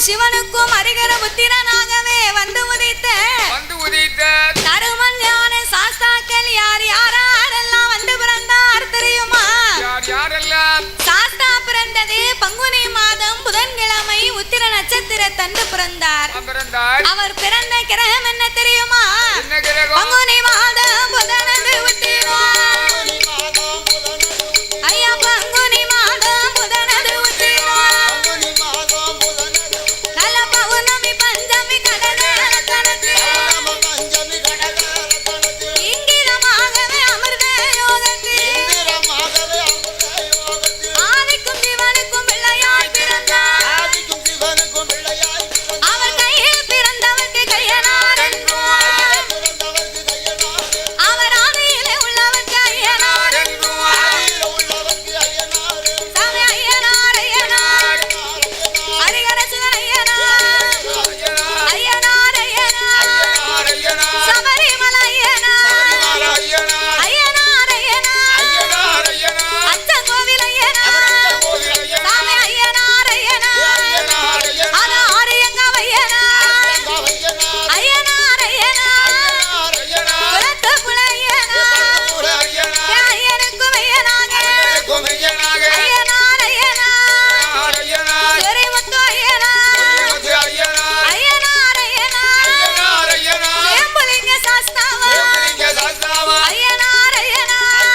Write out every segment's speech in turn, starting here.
சிவனுக்கும் அரிகர புத்திரனாகவே வந்து உதித்த தருமன் ஞான சாஸ்தாக்கள் யார் யாரெல்லாம் வந்து பிறந்தார் தெரியுமா? சாஸ்தா பிறந்தது பங்குனி மாதம் புதன்கிழமை உத்திர நட்சத்திர தந்து பிறந்தார். அவர் பிறந்த கிரகம் என்ன தெரியுமா? பங்குனி மாதம் புதனது உத்திரம். ஐயா பங்குனி மாதம் புதனது உத்திரம். நல்ல பௌர்ணமி பஞ்சமி கடகரத்தனத்தில் இங்கிதமாகவே அமிர்த யோகத்தில் ஆதிக்கும் சிவனுக்கும் பிள்ளையாய் பிறந்தார். அவர் கையில் பிறந்தவர்க்கு கையனார் என்றும் அவர் ஆதியிலே உள்ளவர்க்கு ஐயனார் என்றும் சாமி ஐயனார் ஐயனார் ஹரிஹர சுதன் ஐயனார் ஐயனார் ஐயனார் சபரிமலை ஐயனார் ஐயனார் ஐயனார் அச்சங்கோவில் ஐயனார் சாமி ஐயனார் ஐயனார் அது ஆரியங்காவ் ஐயனார் ஐயனார் ஐயனார் குலத்து புல ஐயனார் ஐயனுக்கும் ஐயனாக ஐயனார் ஐயனார் துரைமுத்து ஐயனார் ஐயனார் ஐயனார் ஏம்புலிங்க சாஸ்தாவா ஐயனார் ஐயனார்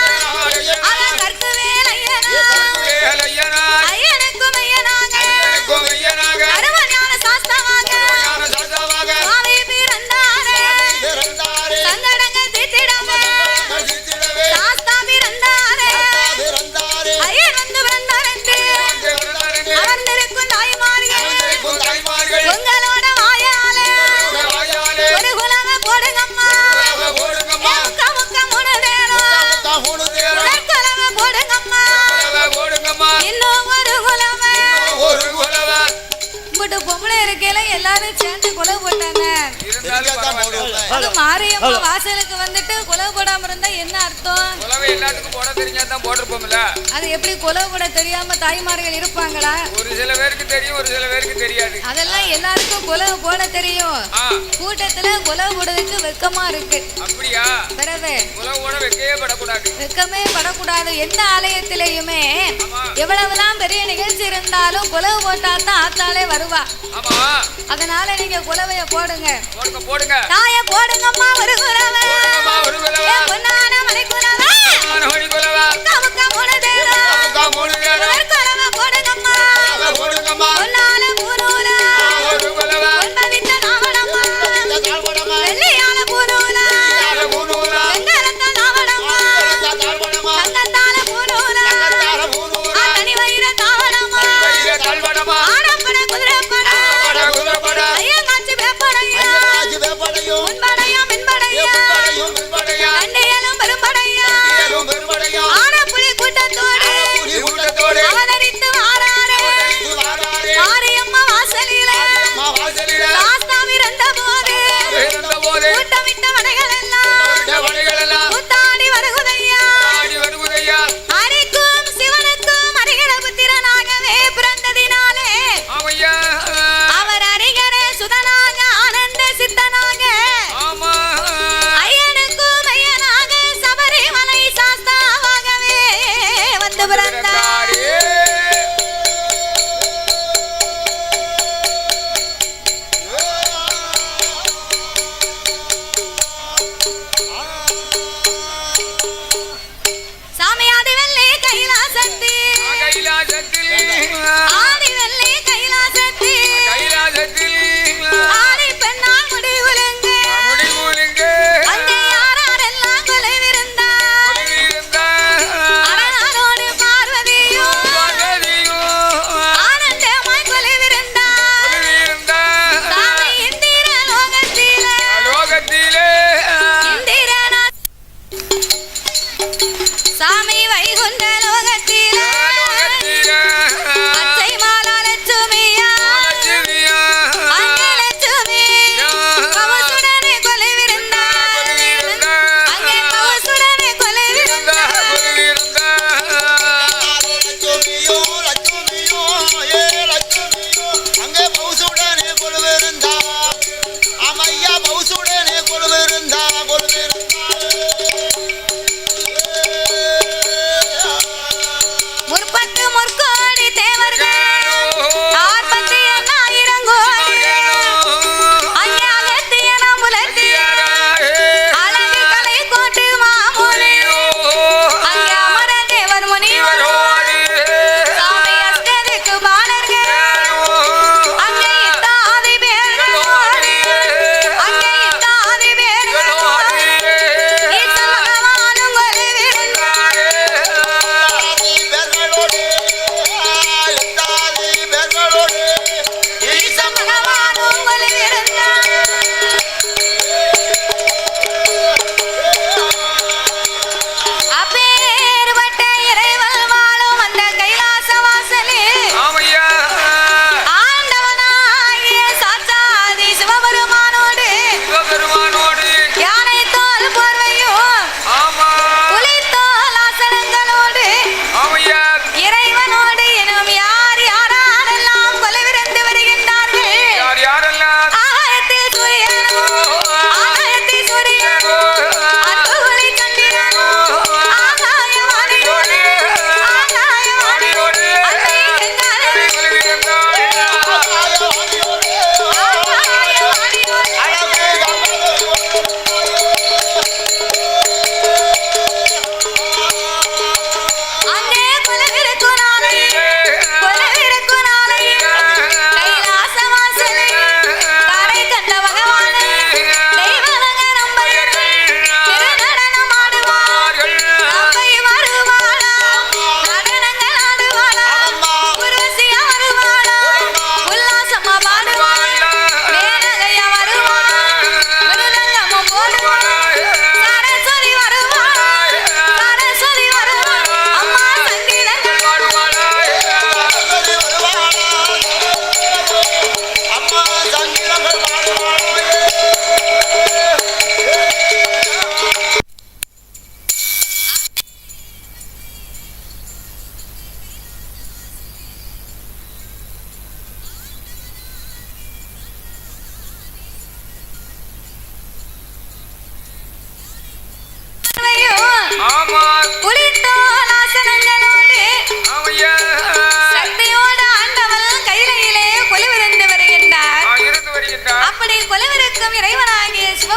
அவன் கற்குவேல் ஐயனார் ஐயனுக்கும் ஐயனாக அருவஞான சாஸ்தாவாக சுவாமி பிறந்தாரே சங்கடங்கள் தீர்த்திடவே சாஸ்தா பிறந்தாரே ஐயன் வந்து பிறந்தார் என்று அமர்ந்திருக்கும் தாய்மார்கள் உங்களோட வாயாலே ஒரு குலவ போடுங்கம்மா முக்க முக்க மூணு தேரம் குலவ போடுங்கம்மா இன்னும் ஒரு குலவ இப்படி பொம்பளை இருக்கையில எல்லாரும் சேர்ந்து குலவு போட்டாங்க. அது மாரியம்மா வாசலுக்கு வந்துட்டு குலவு போடாம இருந்தா என்ன அர்த்தம்? எல்லாத்துக்கும் போட தெரிஞ்சாதான் போட்டிருப்போம்ல. அது எப்படி குலவு போட தெரியாம தாய்மார்கள் இருப்பாங்களா? ஒரு சில பேருக்கு தெரியும், ஒரு சில பேருக்கு தெரியாது. அதெல்லாம் எல்லாருக்கும் குலவு போட தெரியும். கூட்டத்துல குலவு போடுறதுக்கு வெக்கமா இருக்கு. அப்படியா? பிறகு குலவு போட வெக்கவே படக்கூடாது. வெக்கமே படக்கூடாது. எந்த ஆலயத்திலையுமே எவ்வளவுதான் பெரிய நிகழ்ச்சி இருந்தாலும் குலவு போட்டா தான் ஆத்தாலே வருவா. அதனால நீங்க குலவைய போடுங்க. போடுங்க தாய போடுங்கம்மா ஒரு குலவை. பொன்னான மணி குலவை. முக்க மூணு தேரம் குலவை போடுங்கம்மா. பொன்னான பூநூல பொன்பவித்த நாவடம்மா. வெள்ளியான பூநூல வெங்கலத்த நாவடம்மா. தங்கத்தால பூநூல தனி வயிற தாவடம்மா. ஆடப்பட குதிரைப்பட ஐயங்காட்சி வேப்படையா முன்படையா மின்படையா கண்டியலும் பெரும்படையா ஆடப்பு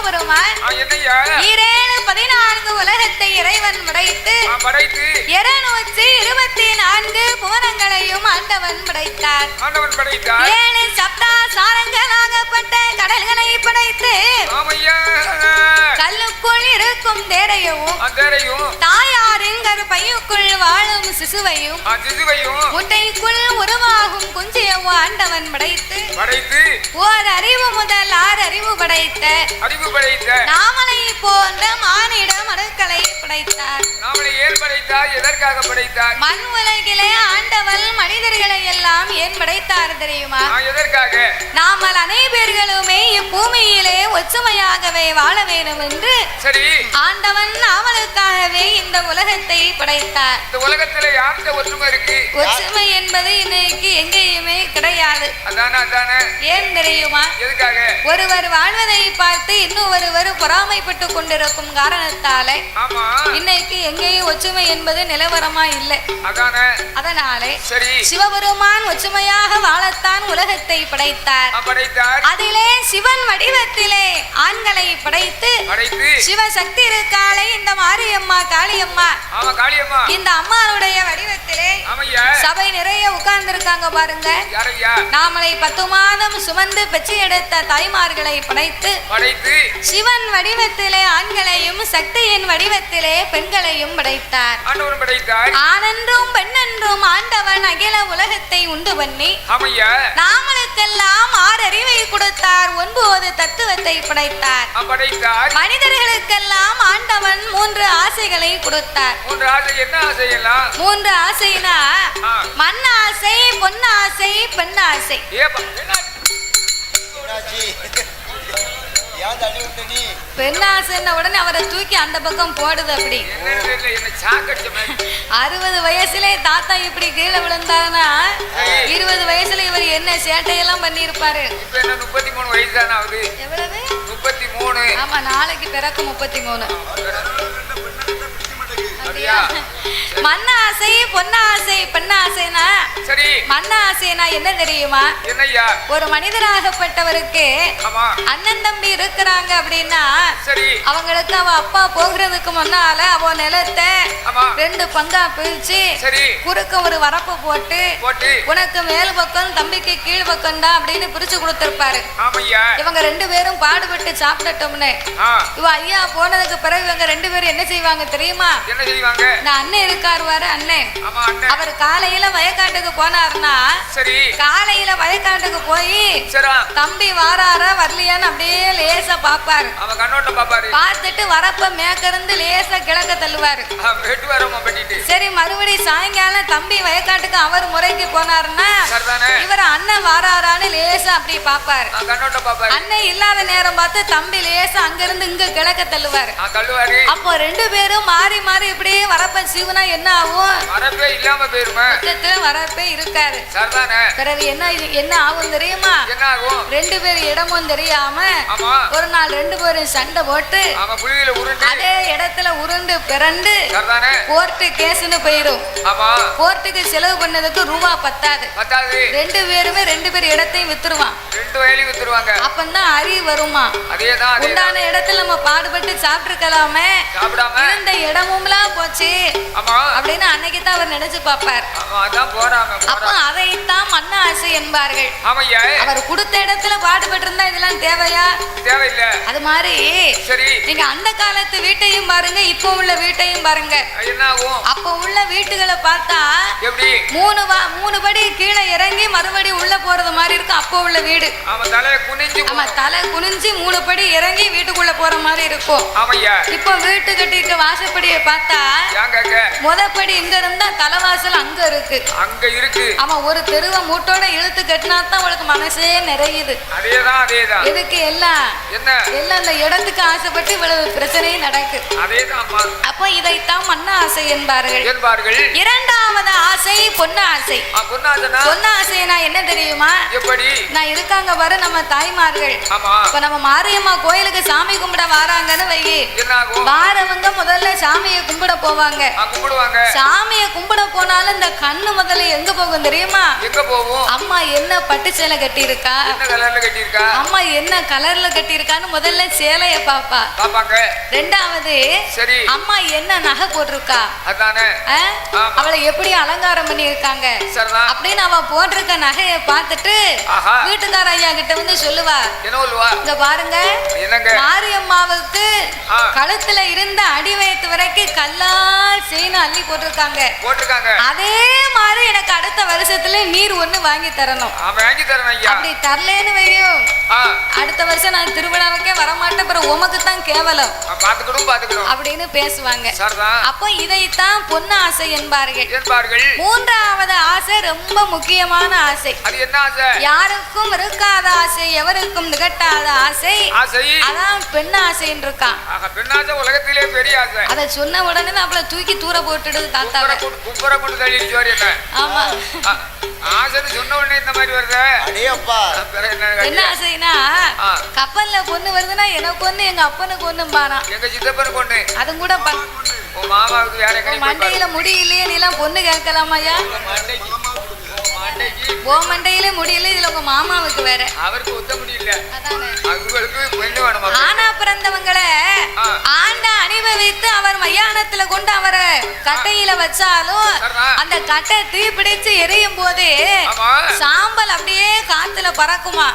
சிவபெருமான் என்னையா ஈரேழு 14 உலகத்தை இறைவன் படைத்து படைத்து 224 புவனங்களையும் ஆண்டவன் படைத்தார். 7 சப்தா சாரங்களாகப்பட்ட கடல்களை படைத்து கல்லுக்குள் இருக்கும் தேரையும் தாயாரின் கருப்பையுக்குள் வாழும் சிசுவையும் முட்டைக்குள் உருவாகும் குஞ்சியவும் ஆண்டவன் படைத்து ஓர் அறிவு முதல் 6 அறிவு படைத்த நாமலை போன்ற மானிட மனுக்களை படைத்தார். எதற்காக படைத்தார்? மண் உலகிலே ஆண்டவன் மனிதர்களை எல்லாம் ஏன் படைத்தார் தெரியுமா? எதற்காக? நாமல் அனைவர்களுமே இப்பூமியிலே ஒற்றுமையாகவே வாழ வேண்டும் என்று சரி ஆண்டவன் நாமலுக்காகவே இந்த உலகத்தை படைத்தார். இந்த உலகத்துல யார்கிட்ட ஒற்றுமை இருக்கு? ஒற்றுமை என்பது இன்னைக்கு எங்கேயுமே கிடையாது. ஏன் தெரியுமா? எதுக்காக? ஒருவர் வாழ்வதை பார்த்து இன்னொருவர் பொறாமைப்பட்டு கொண்டிருக்கும் காரணத்தாலே இன்னைக்கு எங்கேயும் ஒற்றுமை என்பது நிலவரமா இல்லை. அதனாலே சிவபெருமான் ஒற்றுமையாக வாழத்தான் உலகத்தை படைத்தார். அதிலே சிவன் வடிவத்திலே ஆண்களை படைத்து சிவசக்தி இருக்காளே இந்த மாரியம்மா காளியம்மா இந்த அம்மாவுடைய வடிவத்திலே சபை நிறைய உட்கார்ந்து இருக்காங்க பாருங்க. நாமளை 10 மாதம் சுமந்து பெற்று எடுத்த தாய்மார்களை படைத்து சிவன் வடிவத்திலே ஆண்களையும் சக்தியின் வடிவத்திலே பெண்களையும் படைத்தார். ஆனென்றும் பெண்ணென்றும் ஆண்டவன் அகில உலகத்தை உண்டு பண்ணி நாமளுக்கெல்லாம் 6 அறிவை கொடுத்தார். 9 தத்துவத்தை படைத்தார். மனிதர்களுக்கெல்லாம் ஆண்டவன் 3 ஆசைகளை கொடுத்தார். 3 ஆசைனா மண் ஆசை, பொன்னாசை, பெண்ணாசை. பெண்ணாசைன்ன உடனே அவரை தூக்கி அந்த பக்கம் போடுது. அப்படி 60 வயசுல தாத்தா இப்படி கீழே விழுந்தாருன்னா 20 வயசுல இவர் என்ன சேட்டையெல்லாம் பண்ணி இருப்பாரு. 33 வயசு தானே ஆகுது. எவ்வளவு? 33. ஆமா, நாளைக்கு பிறகு 33. மண்ணாசை, பொன்னாசை, பெண்ணாசைனா மண்ணாசைனா என்ன தெரியுமா? ஒரு மனிதராகப்பட்டவருக்கு அண்ணன் தம்பி இருக்கிறாங்க அப்படின்னா அவங்களுக்கு அவ அப்பா போகிறதுக்கு முன்னால அவ நிலத்தை 2 பங்கா பிரிச்சு குறுக்க ஒரு வரப்பு போட்டு உனக்கு மேல் பக்கம் தம்பிக்கு கீழ் பக்கம் தான் அப்படின்னு பிரிச்சு கொடுத்திருப்பாரு. இவங்க 2 பேரும் பாடுபட்டு சாப்பிடட்டோம்னு இவ ஐயா போனதுக்கு பிறகு இவங்க 2 பேரும் என்ன செய்வாங்க தெரியுமா? அண்ணன் இருக்காரு அண்ணன், அவர் காலையில வயக்காட்டுக்கு போனாருன்னா காலையில வயக்காட்டுக்கு போய் தம்பி வாராரா வரலையான்னு அப்படியே லேசா பாப்பாரு. பார்த்துட்டு வரப்ப மேற்கிருந்து லேசா கிழக்க தள்ளுவாரு. சரி, மறுபடியும் சாயங்காலம் தம்பி வயக்காட்டுக்கு அவர் முறைக்கு போனாருன்னா இவர் அண்ணன் வாராரான்னு லேசா அப்படி பாப்பாரு. அண்ணன் இல்லாத நேரம் பார்த்து தம்பி லேசா அங்கிருந்து இங்க கிழக்க தள்ளுவாரு. அப்போ 2 பேரும் மாறி மாறி இப்படியே வரப்ப சிவனா என்ன ஆகும்? வரப்பே இல்லாம போயிருமா? வரப்பே இருக்காது. பிறகு என்ன ஆகும் தெரியுமா? 2 பேர் இடமும் தெரியாம ஒரு நாள் 2 பேரும் சண்டை போட்டு அதே இடத்துல உருண்டு பிறண்டு கோர்ட்டு கேஸ்னு போயிடும். கோர்ட்டுக்கு செலவு பண்ணதுக்கு ரூபா பத்தாது. 2 பேருமே 2 பேர் இடத்தையும் வித்துருவான். அப்பதான் அறிவு வருமா? உண்டான இடத்துல நம்ம பாடுபட்டு சாப்பிட்டுருக்கலாமே, இந்த இடமும்லாம் போச்சு அப்படின்னு அன்னைக்கு தான் அவர் நினைச்சு பார்ப்பார். அப்ப அதைத்தான் மண்ண ஆசை என்பார்கள். அவர் கொடுத்த இடத்துல பாடுபட்டு இருந்தா இதெல்லாம் தேவையா? தேவையில்லை. அது மாதிரி நீங்க அந்த காலத்து வீட்டையும் பாருங்க, இப்ப உள்ள வீட்டையும் பாருங்க. அப்ப உள்ள வீட்டுகளை பார்த்தா 3 படி கீழே இறங்கி மறுபடியும் உள்ள போறது மாதிரி இருக்கும். அப்ப உள்ள வீடு தலை குனிஞ்சு 3 படி இறங்கி வீட்டுக்குள்ள போற மாதிரி இருக்கும். இப்ப வீட்டு கட்டிட்டு வாசப்படியை பார்த்தா முதப்படி இங்க இருந்தா தலைவாசல் அங்க இருக்கு. ஆமா, ஒரு தெருவை மூட்டோட இழுத்து கட்டினா தான் உங்களுக்கு மனசே நிறையுது. எதுக்கு? எல்லாம் அந்த இடத்துக்கு ஆசைப்பட்டு இவ்வளவு பிரச்சனையும் நடக்கு. அப்ப இதைத்தான் மண்ண ஆசை என்பார்கள். 2வது ஆசை பொண்ணு ஆசை. பொண்ணு ஆசைனா என்ன தெரியுமா? நான் இருக்காங்க பாரு நம்ம தாய்மார்கள். இப்ப நம்ம மாரியம்மா கோயிலுக்கு சாமி கும்பிட வாராங்கன்னு வை, வாரவங்க முதல்ல சாமியை கும்பிட போவாங்க. சாமியை கும்பிட போனாலும் இந்த கண்ணு முதல்ல எங்க போகும் தெரியுமா? அம்மா என்ன பட்டு சேலை கட்டி இருக்கா? அம்மா என்ன கலர்ல கட்டியிருக்கான்னு முதல்ல சேலைய பாப்பாங்க. ரெண்டாவது சரி அம்மா என்ன நகை போட்டிருக்கா அதானே, அவளை எப்படி அலங்காரம் பண்ணி இருக்காங்க அப்படின்னு அவ போட்டிருக்க நகையை பார்த்துட்டு வீட்டுக்கார ஐயா கிட்ட வந்து சொல்லுவா, இங்க பாருங்க மாரியம்மாவுக்கு கழுத்துல இருந்த அடி வயத்து வரைக்கும் கல்லால் செயின் அள்ளி போட்டிருக்காங்க. அதே மாதிரி எனக்கு அடுத்த வருஷத்துல நீர் ஒண்ணு வாங்கி தரணும். அப்படி தரலன்னு வையும் அடுத்த வருஷம் நான் திருவிழாவுக்கே வரமாட்டேன், அப்புறம் உமக்கு தான் கேவலம் அப்படின்னு பேசுவாங்க. அப்போ இதைத்தான் பொண்ணு ஆசை என்பார்கள். மூன்றாவது ஆசை ரொம்ப முக்கியமான ஆசை. யாருக்கும் இருக்காத ஆசை, எவருக்கும் நிகட்டாத ஆசை, அதான் பெண் ஆசைன்னு இருக்கான். உலகத்திலே பெரிய ஆசை. அதை சொன்ன உடனே அவளை தூக்கி தூர போட்டுடுது தாத்தாவை. ஆமா ஆசைன்னு சொன்ன உடனே இந்த மாதிரி வருது. என்ன ஆசைனா கப்பல்ல பொண்ணு வருதுன்னா எனக்கு ஒண்ணு எங்க அப்பனுக்கு ஒண்ணும் பானா, எங்க சித்தப்பனுக்கு ஒண்ணு, அது கூட மாமாவுக்கு வேற மண்டையில முடியலையே நீ எல்லாம் பொண்ணு கேட்கலாமாயா? ஓ மண்டையில முடியல, இதுல உங்க மாமாவுக்கு வேற, அவருக்கு ஒத்த முடியல. ஆனா பிறந்தவங்களை ஆண்ட அனுபவித்து அவர் மையானத்துல கொண்டு அவரை கட்டையில வச்சாலும் அந்த கட்டை தீ பிடிச்சு எரியும் போது சாம்பல் அப்படியே காத்துல பறக்குமா.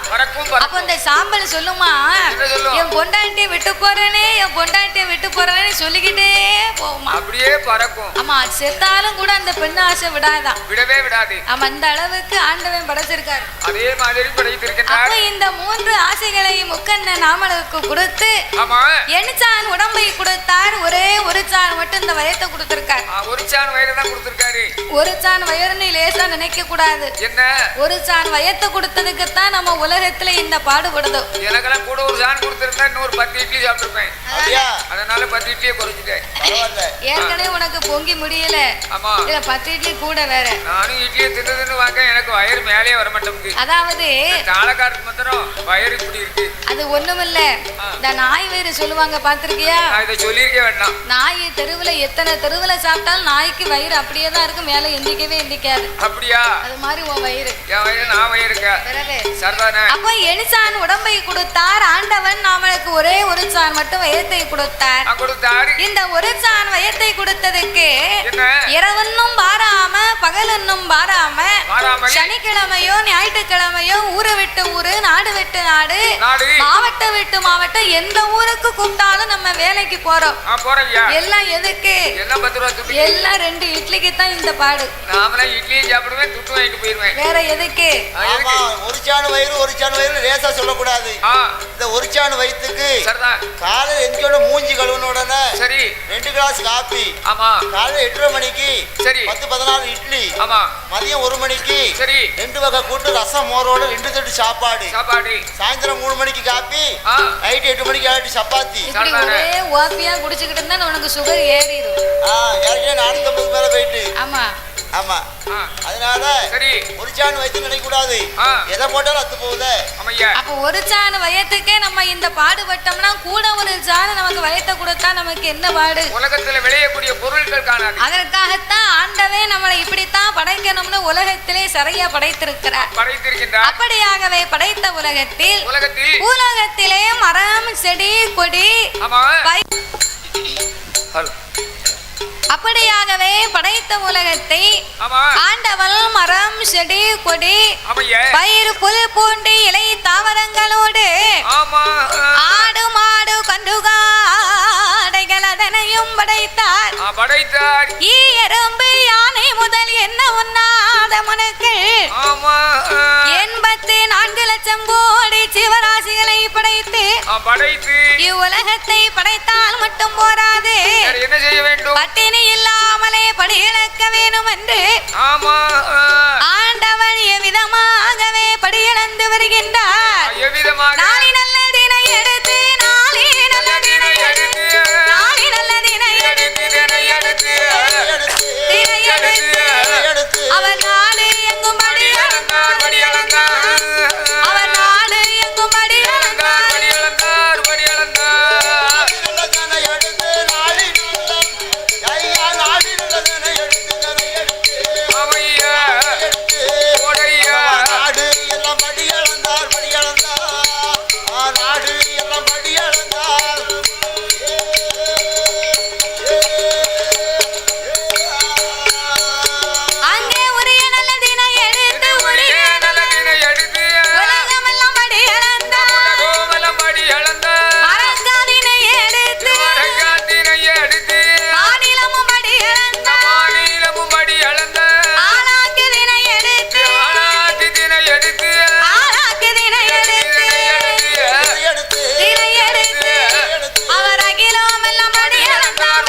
அப்ப இந்த சாம்பல் சொல்லுமா, என் பொண்டாட்டியை விட்டு போறேனே, என் பொண்டாட்டியை விட்டு போறேன்னு சொல்லிக்கிட்டே போகுமா, அப்படியே பறக்கும். ஆமா செத்தாலும் கூட அந்த பெண் ஆசை விடாதான், விடவே விடாது. ஆமா அந்த அளவுக்கு ஆண்டவன் படைச்சிருக்காரு. அதே மாதிரி படைத்திருக்கிறார். அப்ப இந்த மூன்று ஆசைகளை முக்கண்ண நாமளுக்கு கொடுத்து எண்சான் உடம்பை கொடுத்தார், ஒரே ஒரு சான் மட்டும் இந்த வயத்தை கொடுத்திருக்காரு. ஒரு சான் வயிறு தான் கொடுத்திருக்காரு. ஒரு சான் வயிறுன்னு லேசா நினைக்க கூடாது. என்ன ஒரு சான் வயத்தை கொடுத்ததுக்கு தான் நம்ம உலகத்துல இந்த பாடுபடுதோ. எனக்கெல்லாம் கூட ஒரு சான் கொடுத்திருந்தா இன்னொரு 10 இட்லி சாப்பிட்டுருப்பேன். அதனால 10 இட்லியை குறைச்சிட்டேன். ஏற்கனவே உனக்கு பொங்கி முடியல, இதுல 10 இட்லி கூட வேற. நானும் இட்லியை தின்னு வாங்க எனக்கு வயிறு மேலே வர மாட்டேங்குது. அதாவது தாளக்காரத்துக்கு மாத்திரம் வயிறு இப்படி இருக்கு. அது ஒண்ணுமில்ல, இந்த நாய் வயிறு சொல்லுவாங்க பாத்திருக்கியா? இதை சொல்லிருக்க வேண்டாம். நாய் தெருவுல எத்தனை தெருவுல சாப்பிட்டாலும் நாய்க்கு வயிறு அப்படியே தான் இருக்கும், மேல எந்திக்கவே எந்திக்காது. அப்படியா? அது மாதிரி உன் வயிறு. என் வயிறு நான் வயிறு சரிதானே? அப்ப எண்சான் உடம்பை கொடுத்தார் ஆண்டவன், நாமளுக்கு ஒரே ஒரு சான் மட்டும் வயத்தை கொடுத்தார். இந்த ஒரு சான் வயத்தை கொடுத்ததுக்கு இரவன்னும் பாராம பகலன்னும் பாராம சனிக்கிழமையோ ஞாயிற்றுக்கிழமையோ ஊரை விட்டு ஊரு, நாடு விட்டு நாடு, மாவட்டம் விட்டு மாவட்டம், எந்த ஊருக்கு கூப்பிட்டாலும் நம்ம வேலைக்கு போறோம். எல்லாம் எதுக்கு? எல்லாம் 2 இட்லிக்கு தான் இந்த பாடு. இட்லியும் சாப்பிடுவேன், துட்டு வாங்கிட்டு போயிருவேன். வேற எதுக்கு? ஒரு சாணு வயிறு லேசா சொல்லக்கூடாது. இந்த ஒரு சாணு வயிற்றுக்கு காலையில் எந்தியோட மூஞ்சி கழுவுன உடனே சரி 2 கிளாஸ் காப்பி. ஆமா காலையில் 8:30 மணிக்கு சரி 10-14 இட்லி. ஆமா மதியம் 1 மணிக்கு சரி 2 வகை கூட்டு ரசம் மோரோட 2 தட்டு சாப்பாடு. சாயந்தரம் 3 மணிக்கு காப்பி, நைட் 8 மணிக்கு ஆயிட்டு சப்பாத்தி. ஒரே ஓப்பியா குடிச்சுக்கிட்டு இருந்தா உனக்கு சுகர் ஏறிடும். ஏற்கனவே 450 மேல போயிட்டு. ஆமா ஆமா அதனால சரி ஒரு சாணு வயிற்று நினைக்க கூடாது, எதை போட்டாலும் அத்து போகுது. அப்ப ஒரு சாணு வயத்துக்கே நம்ம இந்த பாடுபட்டோம்னா கூட ஒரு சாணு நமக்கு வயத்தை கொடுத்தா நமக்கு என்ன பாடு? உலகத்துல விளையக்கூடிய பொருட்கள் காணாது. அதற்காகத்தான் ஆண்டவே நம்மளை இப்படித்தான் படைக்கணும்னு உலகத்திலே சரியா படைத்திருக்கிறார். அப்படியாகவே படைத்த உலகத்திலே மரம் செடி கொடி அப்படியாகவே படைத்த உலகத்தை ஆண்டவள் மரம் செடி கொடி பயிர் புல் பூண்டு இலை தாவரங்களோடு ஆடு மாடு கன்றுகாடைகள் அதனையும் படைத்தார். எறும்பு யானை முதல் என்ன உண்ணாத மனுக்கு 84 லட்சம் கோடி சிவராசிகளை படைத்து இவ்வுலகத்தை படைத்தால் மட்டும் போராது, என்ன செய்ய வேண்டும்? பட்டினி இல்லாமலே படியிழக்க வேணும் என்று ஆண்டவன் எவ்விதமாகவே படியிழந்து வருகின்றார். நாளை நல்ல தினை எடுத்து நாளை நல்ல தினை எடுத்து நாளை நல்ல தினை எடுத்து அவர் நாடு எங்கும் படி அளந்தார், அவர் நாடு எங்கும் படி அளந்தார். மடி அளந்த மரக்காதினை எடுத்து மாநிலமும் மடி அளந்த ஆளாக்குதினை எடுத்து தினை எடுத்து அவர் அகிலமெல்லாம் மடி அளந்தார்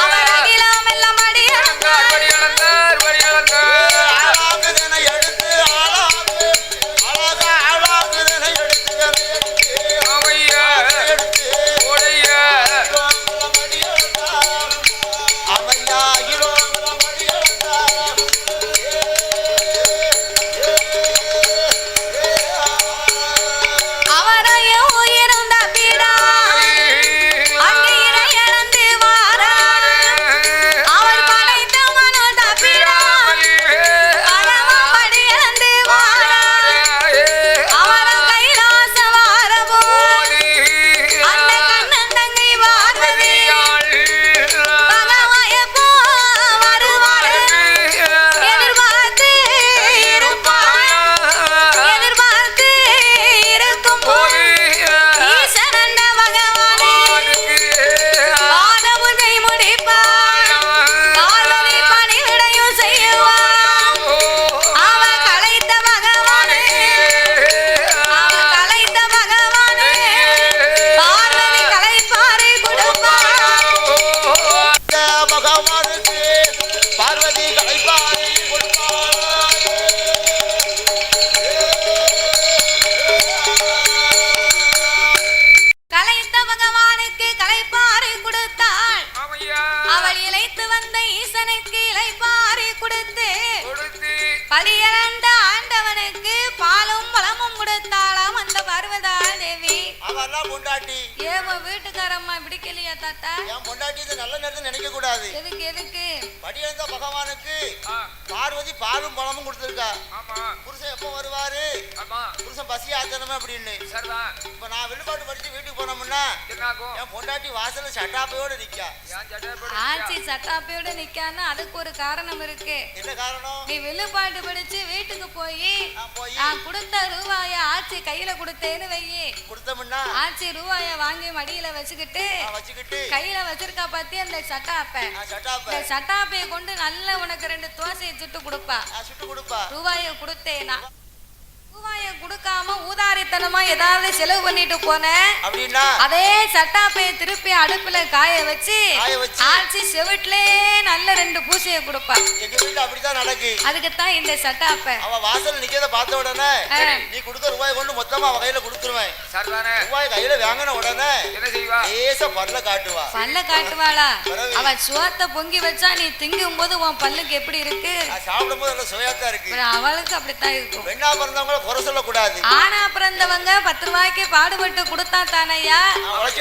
அவர் அகிலமெல்லாம் மடி அளந்தார் பலியிழந்த ஆண்டவனுக்கு பாலும் பழமும் கொடுத்தாளாம் அந்த பார்வதா தேவி. அவெல்லாம் பொண்டாட்டி. ஏன் வீட்டுக்காரம்மா பிடிக்கலையா தாத்தா? என் பொண்டாட்டி இது நல்ல நேரத்தை நினைக்க கூடாது. எதுக்கு பலியிழந்த பகவானுக்கு பார்வதி பாலும் பழமும் கொடுத்திருக்கா. புருஷன் எப்போ வருவாரு? புருஷன் பசி ஆத்தனமே அப்படின்னு. இப்ப நான் வெளிப்பாட்டு படிச்சு வீட்டுக்கு போனோம்னா என் பொண்டாட்டி வாசல்ல சட்டாப்பையோட நிக்கா. ஆச்சி சட்டாப்பையோட நிக்கான்னு அதுக்கு ஒரு காரணம் இருக்கு. என்ன காரணம்? நீ வெளிப்பாட்டு படிச்சு வீட்டுக்கு போய் நான் கொடுத்த ரூபாய ஆச்சி கையில கொடுத்தேன்னு வையே. கொடுத்தோம்னா ஆச்சி ரூபாய வாங்கி மடியில வச்சுக்கிட்டு கையில வச்சிருக்கா பத்தி அந்த சட்டாப்பை. சட்டாப்பைய கொண்டு நல்ல உனக்கு 2 தோசையை சுட்டு கொடுப்பா. ரூபாய கொடுத்தேனா ரூபாய கொடுக்காம ஊதாரித்தனமா ஏதாவது செலவு பண்ணிட்டு போன அப்படின்னா அதே சட்டாப்பைய திருப்பி அடுப்புல காய வச்சு ஆச்சி செவிட்லே நல்ல 2 பூசையை கொடுப்பா. எங்க வீட்டுல அப்படிதான் நடக்கு. அதுக்குத்தான் இந்த சட்டாப்பை. அவ வாசல்ல நிக்கிறத பார்த்த உடனே நீ கொடுத்த ரூபாய் கொண்டு மொத்தமா அவ கையில கொடுத்துருவேன். சரிதானே? ரூபாய் கையில வாங்கின உடனே என்ன செய்வா? லேசா பல்ல காட்டுவா. பல்ல காட்டுவாளா? அவ சுவாத்த பொங்கி வச்சா நீ திங்கும் போது உன் பல்லுக்கு எப்படி இருக்கு? சாப்பிடும் போது நல்ல சுவையாத்தான் இருக்கு. அவளுக்கு அப்படித்தான் இருக்கும். பெண்ணா பிறந்தவங்கள குறை சொல்லக்கூடாது. ஆனா பிறந்தவங்க 10 ரூபாய்க்கு பாடுபட்டு கொடுத்தா தானையா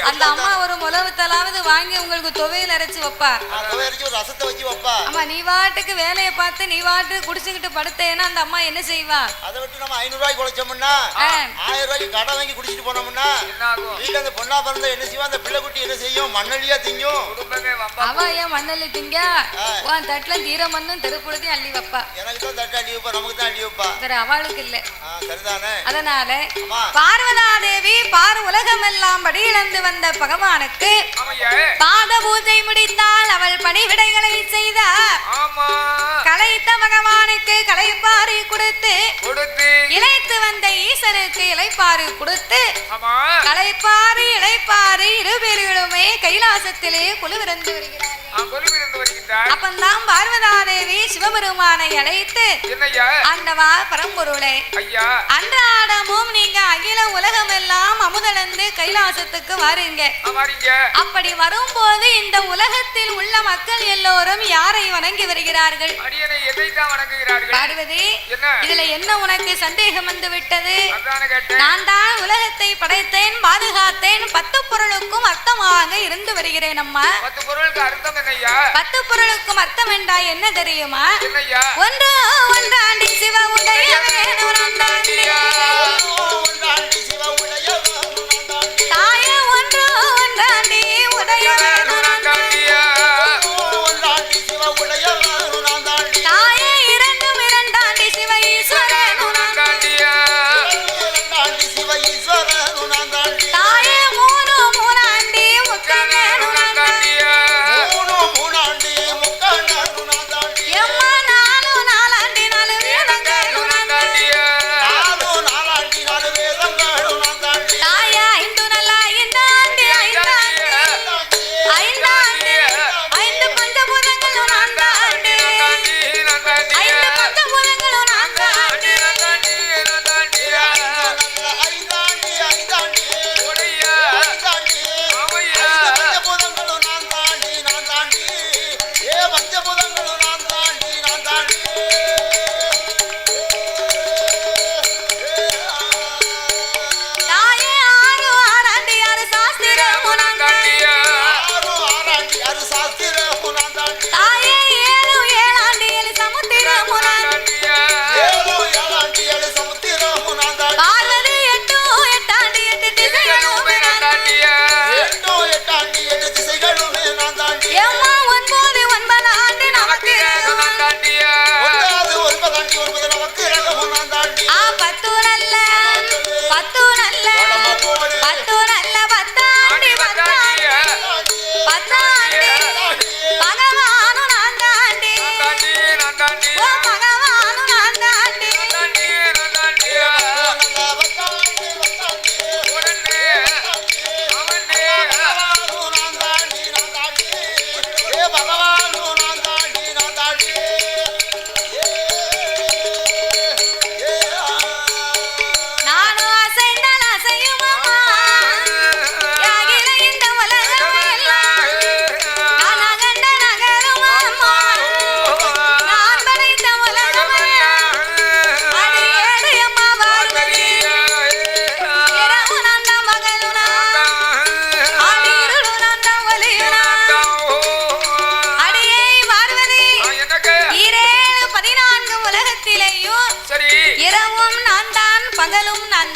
அந்த அம்மா ஒரு முளவுத்தலாவது வாங்கி உங்களுக்கு துவையல் அரைச்சு வைப்பா. ஒரு ரசத்தை வச்சு வைப்பா. ஆமா, நீ வாட்டுக்கு வேலையை பார்த்து நீ வாட்டு குடிச்சுக்கிட்டு படுத்தேன்னா அந்த அம்மா என்ன செய்வா? அதை விட்டு நம்ம 500 ரூபாய்க்கு குழைச்சோம்னா 1000 ரூபாய்க்கு கடை வாங்கி குடிச்சிட்டு போனோம்னா வீட்டுல அந்த பொண்ணா பிறந்த என்ன செய்வா? அந்த பிள்ளை குட்டி என்ன செய்யும்? மண்ணள்ளியா திங்கும். அவ ஏன் மண்ணள்ளி திங்க? உன் தட்டுல தீர மண்ணும் தெருப்புழுதையும் அள்ளி வைப்பா. எனக்கு தான் தட்டு அள்ளி வைப்பா, நமக்கு தான் அள்ளி வைப்பா. சரி, அவளுக்கு இல்ல. அதனால பார்வதா தேவி பார் உலகமெல்லாம் படியிழந்து வந்த பகவானுக்கு பாத பூஜை முடித்தால் அவள் பணிவிடைகளை செய்தார். கலைத்த பகவானுக்கு கலைப்பாறை கொடுத்து இழைத்து வந்த ஈசனுக்கு இலைப்பாறு கொடுத்து கலைப்பாறு இலைப்பாறு இருபேர்களுமே கைலாசத்திலே குழுவிருந்து வருகிறார்கள். அப்பந்தான் பார்வதா தேவி சிவபெருமானை அழைத்து ஆண்டவா பரம்பொருளே, அன்றாடமும் நீங்க அகில உலகம் எல்லாம் அமுதளந்து கைலாசத்துக்கு வாருங்க. அப்படி வரும்போது இந்த உலகத்தில் உள்ள மக்கள் எல்லோரும் யாரை வணங்கி வருகிறார்கள்? பார்வதி, இதுல என்ன உனக்கு சந்தேகம் வந்து விட்டது? நான் தான் உலகத்தை படைத்தேன், பாதுகாத்தேன், 10 பொருளுக்கும் அர்த்தமாக இருந்து வருகிறேன். அம்மா, 10 பொருளுக்கும் அர்த்தம் என்றா என்ன தெரியுமா? ஒன்று ஒன்றாண்டி சிவ உடைய தாய, ஒன்று ஒன்றாண்டி உடைய தாய, 2 2ஆண்டி சிவ ஈஸ்வரன்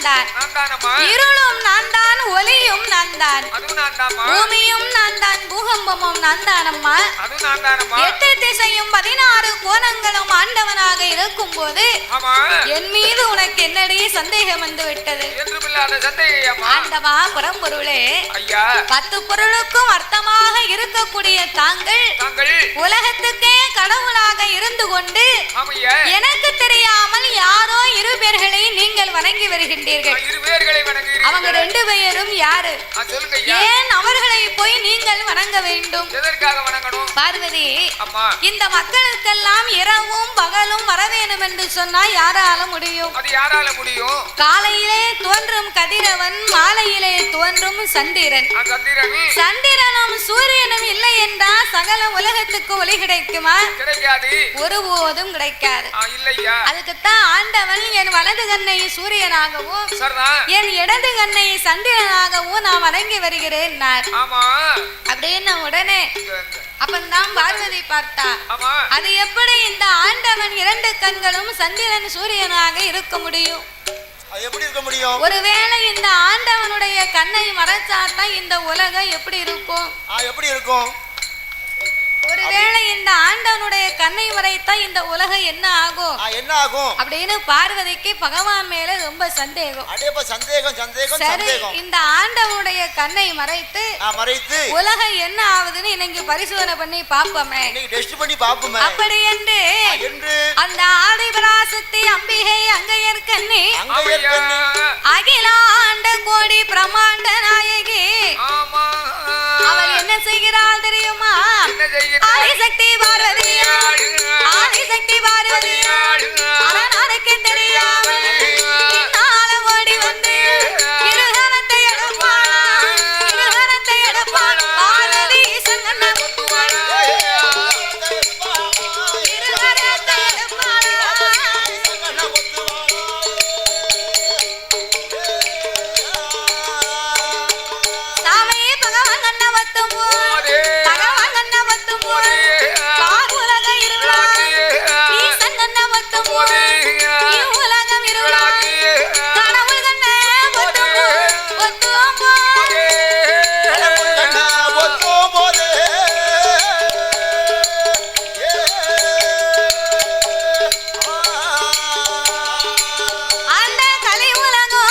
நான் தான், இருளும் நான் தான், ஒளியும் நான் தான், பூமியும் நான் தான், பூகம்பமும் நான் தானம்மா. 8 திசையும் 16 கோணங்களும் ஆண்டவனாக இருக்கும் போது என் மீது உனக்கு என்னடி சந்தேகம் வந்து விட்டது? ஆண்டவா பரம்பொருளே, 10 பொருளுக்கும் அர்த்தமாக இருக்கக்கூடிய தாங்கள் உலகத்துக்கே கடவுளாக இருந்து கொண்டு எனக்கு தெரியாமல் யாரோ 2 பேர்களை நீங்கள் வணங்கி வருகின்றீர்கள். அவங்க 2 பேரும் யாரு? ஏன் அவர்களை போய் நீங்கள் வணங்க வேண்டும்? பார்வதி, இந்த மக்களுக்கெல்லாம் இரவும் பகலும் வர வேண்டும் என்று சொன்னா யாரால முடியும்? காலையிலே தோன்றும் கதிரவன், மாலையிலே தோன்றும் சந்திரன். சந்திரனும் சூரியனும் இல்லை என்றால் சகல உலகத்துக்கு ஒளி கிடைக்குமா? ஒருபோதும் கிடைக்காது. அதுக்குத்தான் ஆண்டவன் என் வலது கண்ணை சூரியனாகவும் என் இடது கண்ணை சந்திரனாகவும் நான் வணங்கி வருகிறேன் அப்படின்னு உடனே அப்பந்தான் பார்வதி பார்த்தா, அது எப்படி இந்த ஆண்டவன் 2 கண்களும் சந்திரன் சூரியனாக இருக்க முடியும்? ஒருவேளை இந்த ஆண்டவனுடைய கண்ணை மறைச்சாதான் இந்த உலகம் எப்படி இருக்கும்? ஒருவேளை இந்த ஆண்டவனுடைய கண்ணை மறைத்தா இந்த உலகம் என்ன ஆகும் அப்படின்னு பார்வதிக்கு பகவான் மேல ரொம்ப சந்தேகம். சரி, இந்த ஆண்டவனுடைய கண்ணை மறைத்து உலகம் என்ன ஆகுதுன்னு இன்னைக்கு பரிசோதனை பண்ணி பாப்போமே. அப்படி என்று அந்த ஆதிபராசக்தி அம்பிகை அங்கையர் கண்ணி அகிலாண்ட கோடி பிரமாண்ட நாயகி அவள் என்ன செய்கிறாள் தெரியுமா? ஆதிசக்தி பார்வதி, ஆதிசக்தி பார்வதி அவனுக்கு தெரியாமல் ஓடி வந்து இருகரத்தை எடுப்பாளா, இருகரத்தை எடுப்பாள் பார்வதி சங்கண்ண இருகரத்தை எடுப்பாளா. சாமி பகவான் கண்ண வத்தும் பகவான் கண்ண வத்தும் உலக இருளா, ஈசன் கண்ண வத்தும் உலகம் இருளா, கடவுள் கண்ண வத்தும் அந்த கலி உலகம்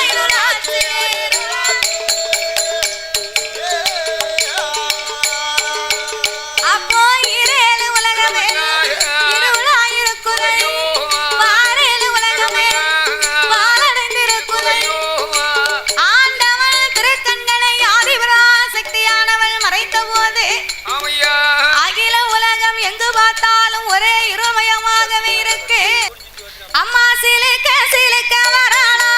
இருளாச்சு, அப்போ இரேழு உலகமே இருளாயிருக்குதே, பாரேழு உலகமே பாலடைந்திருக்குதே. ஆண்டவள் திருக்கண்களை ஆதிபராசக்தியானவள் மறைத்த போது அகில உலகம் எங்கு பார்த்தாலும் ஒரே இருமயமாகவே இருக்கு. அம்மா சிலுக்க சிலுக்க வராளா,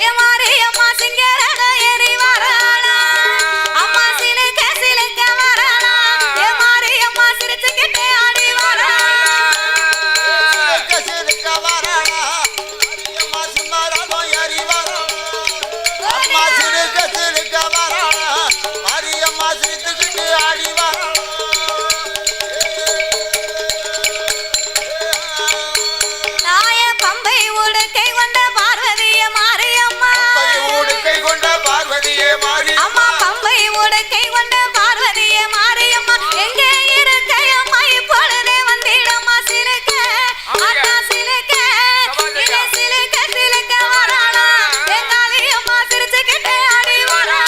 எமாரி அம்மா சிங்கரட ஏறி வராளா, அம்மா சிலுக்க சிலுக்க வராளா, எமாரி அம்மா சிரிச்சுக்கிட்டே ஆடி வராளா. நாய பம்பை உடுக்கை கொண்ட பார்வதிய மாரியம்மா, அம்மா பம்பை உடுக்கை கொண்ட பார்வதிய மாரியம்மா, எங்கே இருக்கையம்மா இப்பொழுதே வந்திடம்மா சிலுக்க அண்ணா சிலுக்க இதை சிலுக்க சிலுக்க வராளா, எங்காலியம்மா சிரிச்சுக்கிட்டே ஆடி வராளா.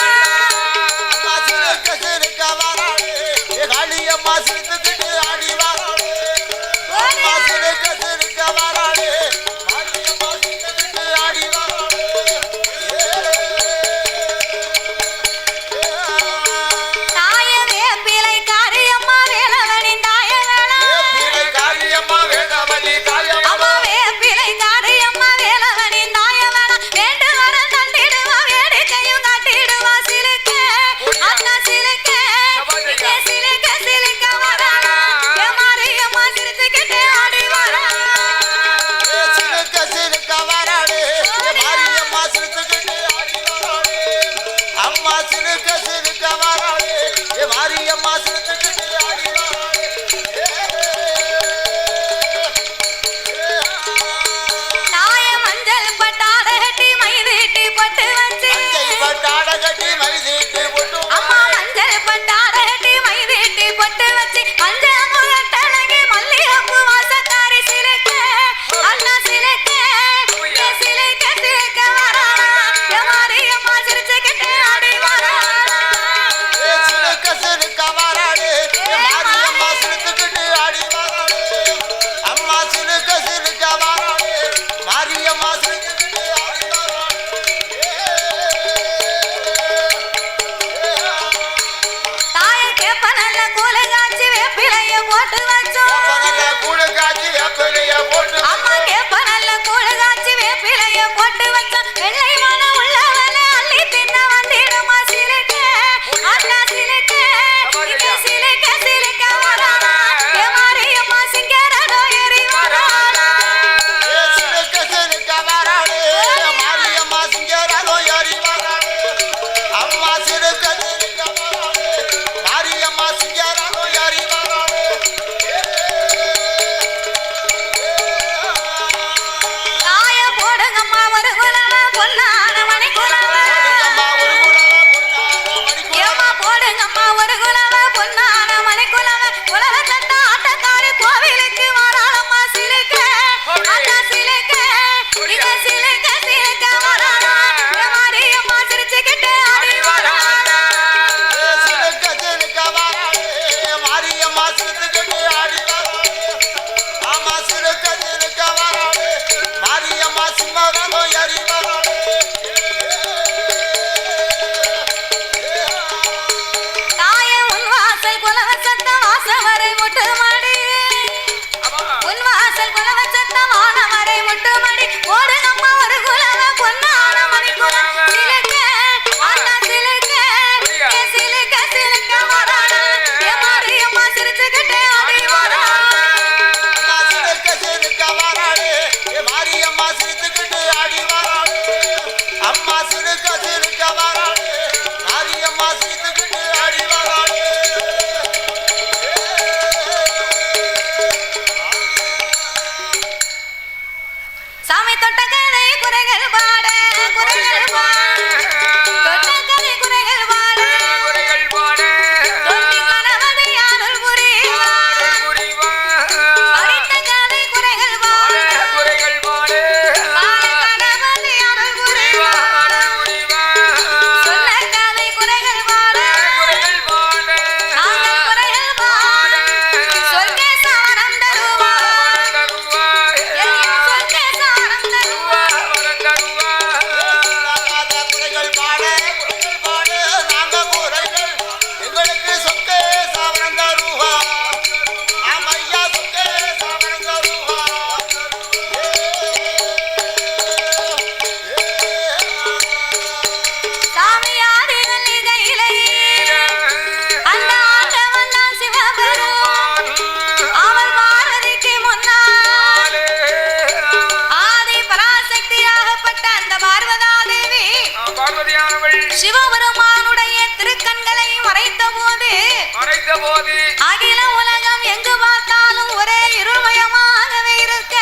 அம்மா சிறுக்க சிறுக்க வராளே மாரியம்மா சிறுத்துக்கிட்டு ஆடி வராளே தாய மஞ்சள் பட்டாட கட்டி மைதீட்டி பட்டு வச்சு பட்டாட கட்டி மைதீட்டி போட்டு அம்மா மஞ்சள் பட்டாட கட்டி மைதீட்டி பட்டு வச்சு மஞ்சள் முகத்தழகி மல்லிகைப்பூ வாசக்காரி சிலுக்க அண்ணா சிலுக்க சிலுக்க சிலுக்க வராளா மாரியம்மா சிரிச்சுக்கிட்டு ஆடி வராளா சிலுக்க சிலுக்க வராளே மாரியம்மா சிரிச்சுக்கிட்டு ஆடி வராளே அம்மா சிலுக்க சிலுக்க வராளே மாரியம்மா சிரிச்சுக்கிட்டு ஆடி வராளே தாய கேப்ப நல்ல கூல காய்ச்சி வேப்பிலைய போட்டு வச்சோம் கூடு காட்சி வேப்பிலைய போட்டு அம்மா கேப்ப நல்ல கூழ காய்ச்சி வேப்பிலைய போட்டு வச்சோம் வெள்ளை மனம் உள்ளவள அள்ளி தின்ன வந்திடுமா சிலுக்க அண்ணா சிலுக்க இங்க சிலுக்க சிலுக்க வராளா மாரியம்மா சிங்கரதோ ஏறி வராளா சிலுக்க சிலுக்க வராளே மாரியம்மா சிங்கரதோ ஏறி வராளே அம்மா சிலுக்க சிலுக்க வராளே மாரியம்மா சிங்கரதோ ஏறி வராளே தாய போடுங்கம்மா ஒரு குலவ பொன்னான மணி குலவ அம்மா ஒரு குலவ பொன்னான மணிக்குல ஏம்மா போடுங்கம்மா ஒரு குலவ பொன்னான மணி குலவ குலவ தட்ட ஆட்டக்காரி கோவிலுக்கு வராளம்மா சிலுக்க அண்ணா சிலுக்க இங்க சிலுக்க சிலுக்க வராளா மாரியம்மா சிரிச்சுக்கிட்டு ஆடி வராளா சிலுக்க சிலுக்க வராளே மாரியம்மா சிலுத்துக்கிட்டு ஆடி வராளே ஆமா சிலுக்க சிலுக்க வராளே மாரியம்மா சிம்மரதோ ஏறி வராளே தாயே உன் வாசல் குலவ சத்த வாசவரை முட்டு மாடி உன் வாசல் குலவ சத்த வானவரை முட்டு மாடி ஓடுங்கம்மா ஒரு குலவ பொன்னான மணி குலவ சிலுக்க அண்ணா சிலுக்க சிலுக்க சிலுக்க வராளா மாரியம்மா சிரிச்சுக்கிட்டே ஆடி வராளா அம்மா சிலுக்க சிலுக்க வராளே மாரியம்மா சிலுத்துக்கிட்டு ஆடி வராளே அம்மா சிலுக்க சிலுக்க வராளே மாரியம்மா சிலுத்துக்கிட்டு ஆடி வராளே சாமி தொட்ட கதை குறைகள் பாட குறைகள் பாட தொட்ட கதை குறைகள் பாட தொட்டி கணவனை யாருள் புரிவார் படித்த கதை குறைகள் பாட பாட கணவனை யாருள் புரிவார் சொன்ன கதை குறைகள் பாட நாங்கள் குறைகள் பாட சொல்கே சாரம் தருவார் எல்லாம் சொல்கே சாரம் தருவார் குறைகள் பாட நாங்க குறைகள் எங்களுக்கு சொக்கே சாவரம் தருவா ஆமையா சொக்கே சாவரம் தருவா சாமியாடி நல்லி கையிலே அந்த ஆண்டவன் தான் சிவபெருமான் அவள் பாரதிக்கு முன்னால் ஆதி பராசக்தியாகப்பட்ட அந்த பார்வதா தேவி பார்வதியானவள் சிவபெருமானுடைய திருக்கண்களை மறைத்த போது அகில உலகம் எங்கு பார்த்தாலும் ஒரே இருள்மயமாகவே இருக்க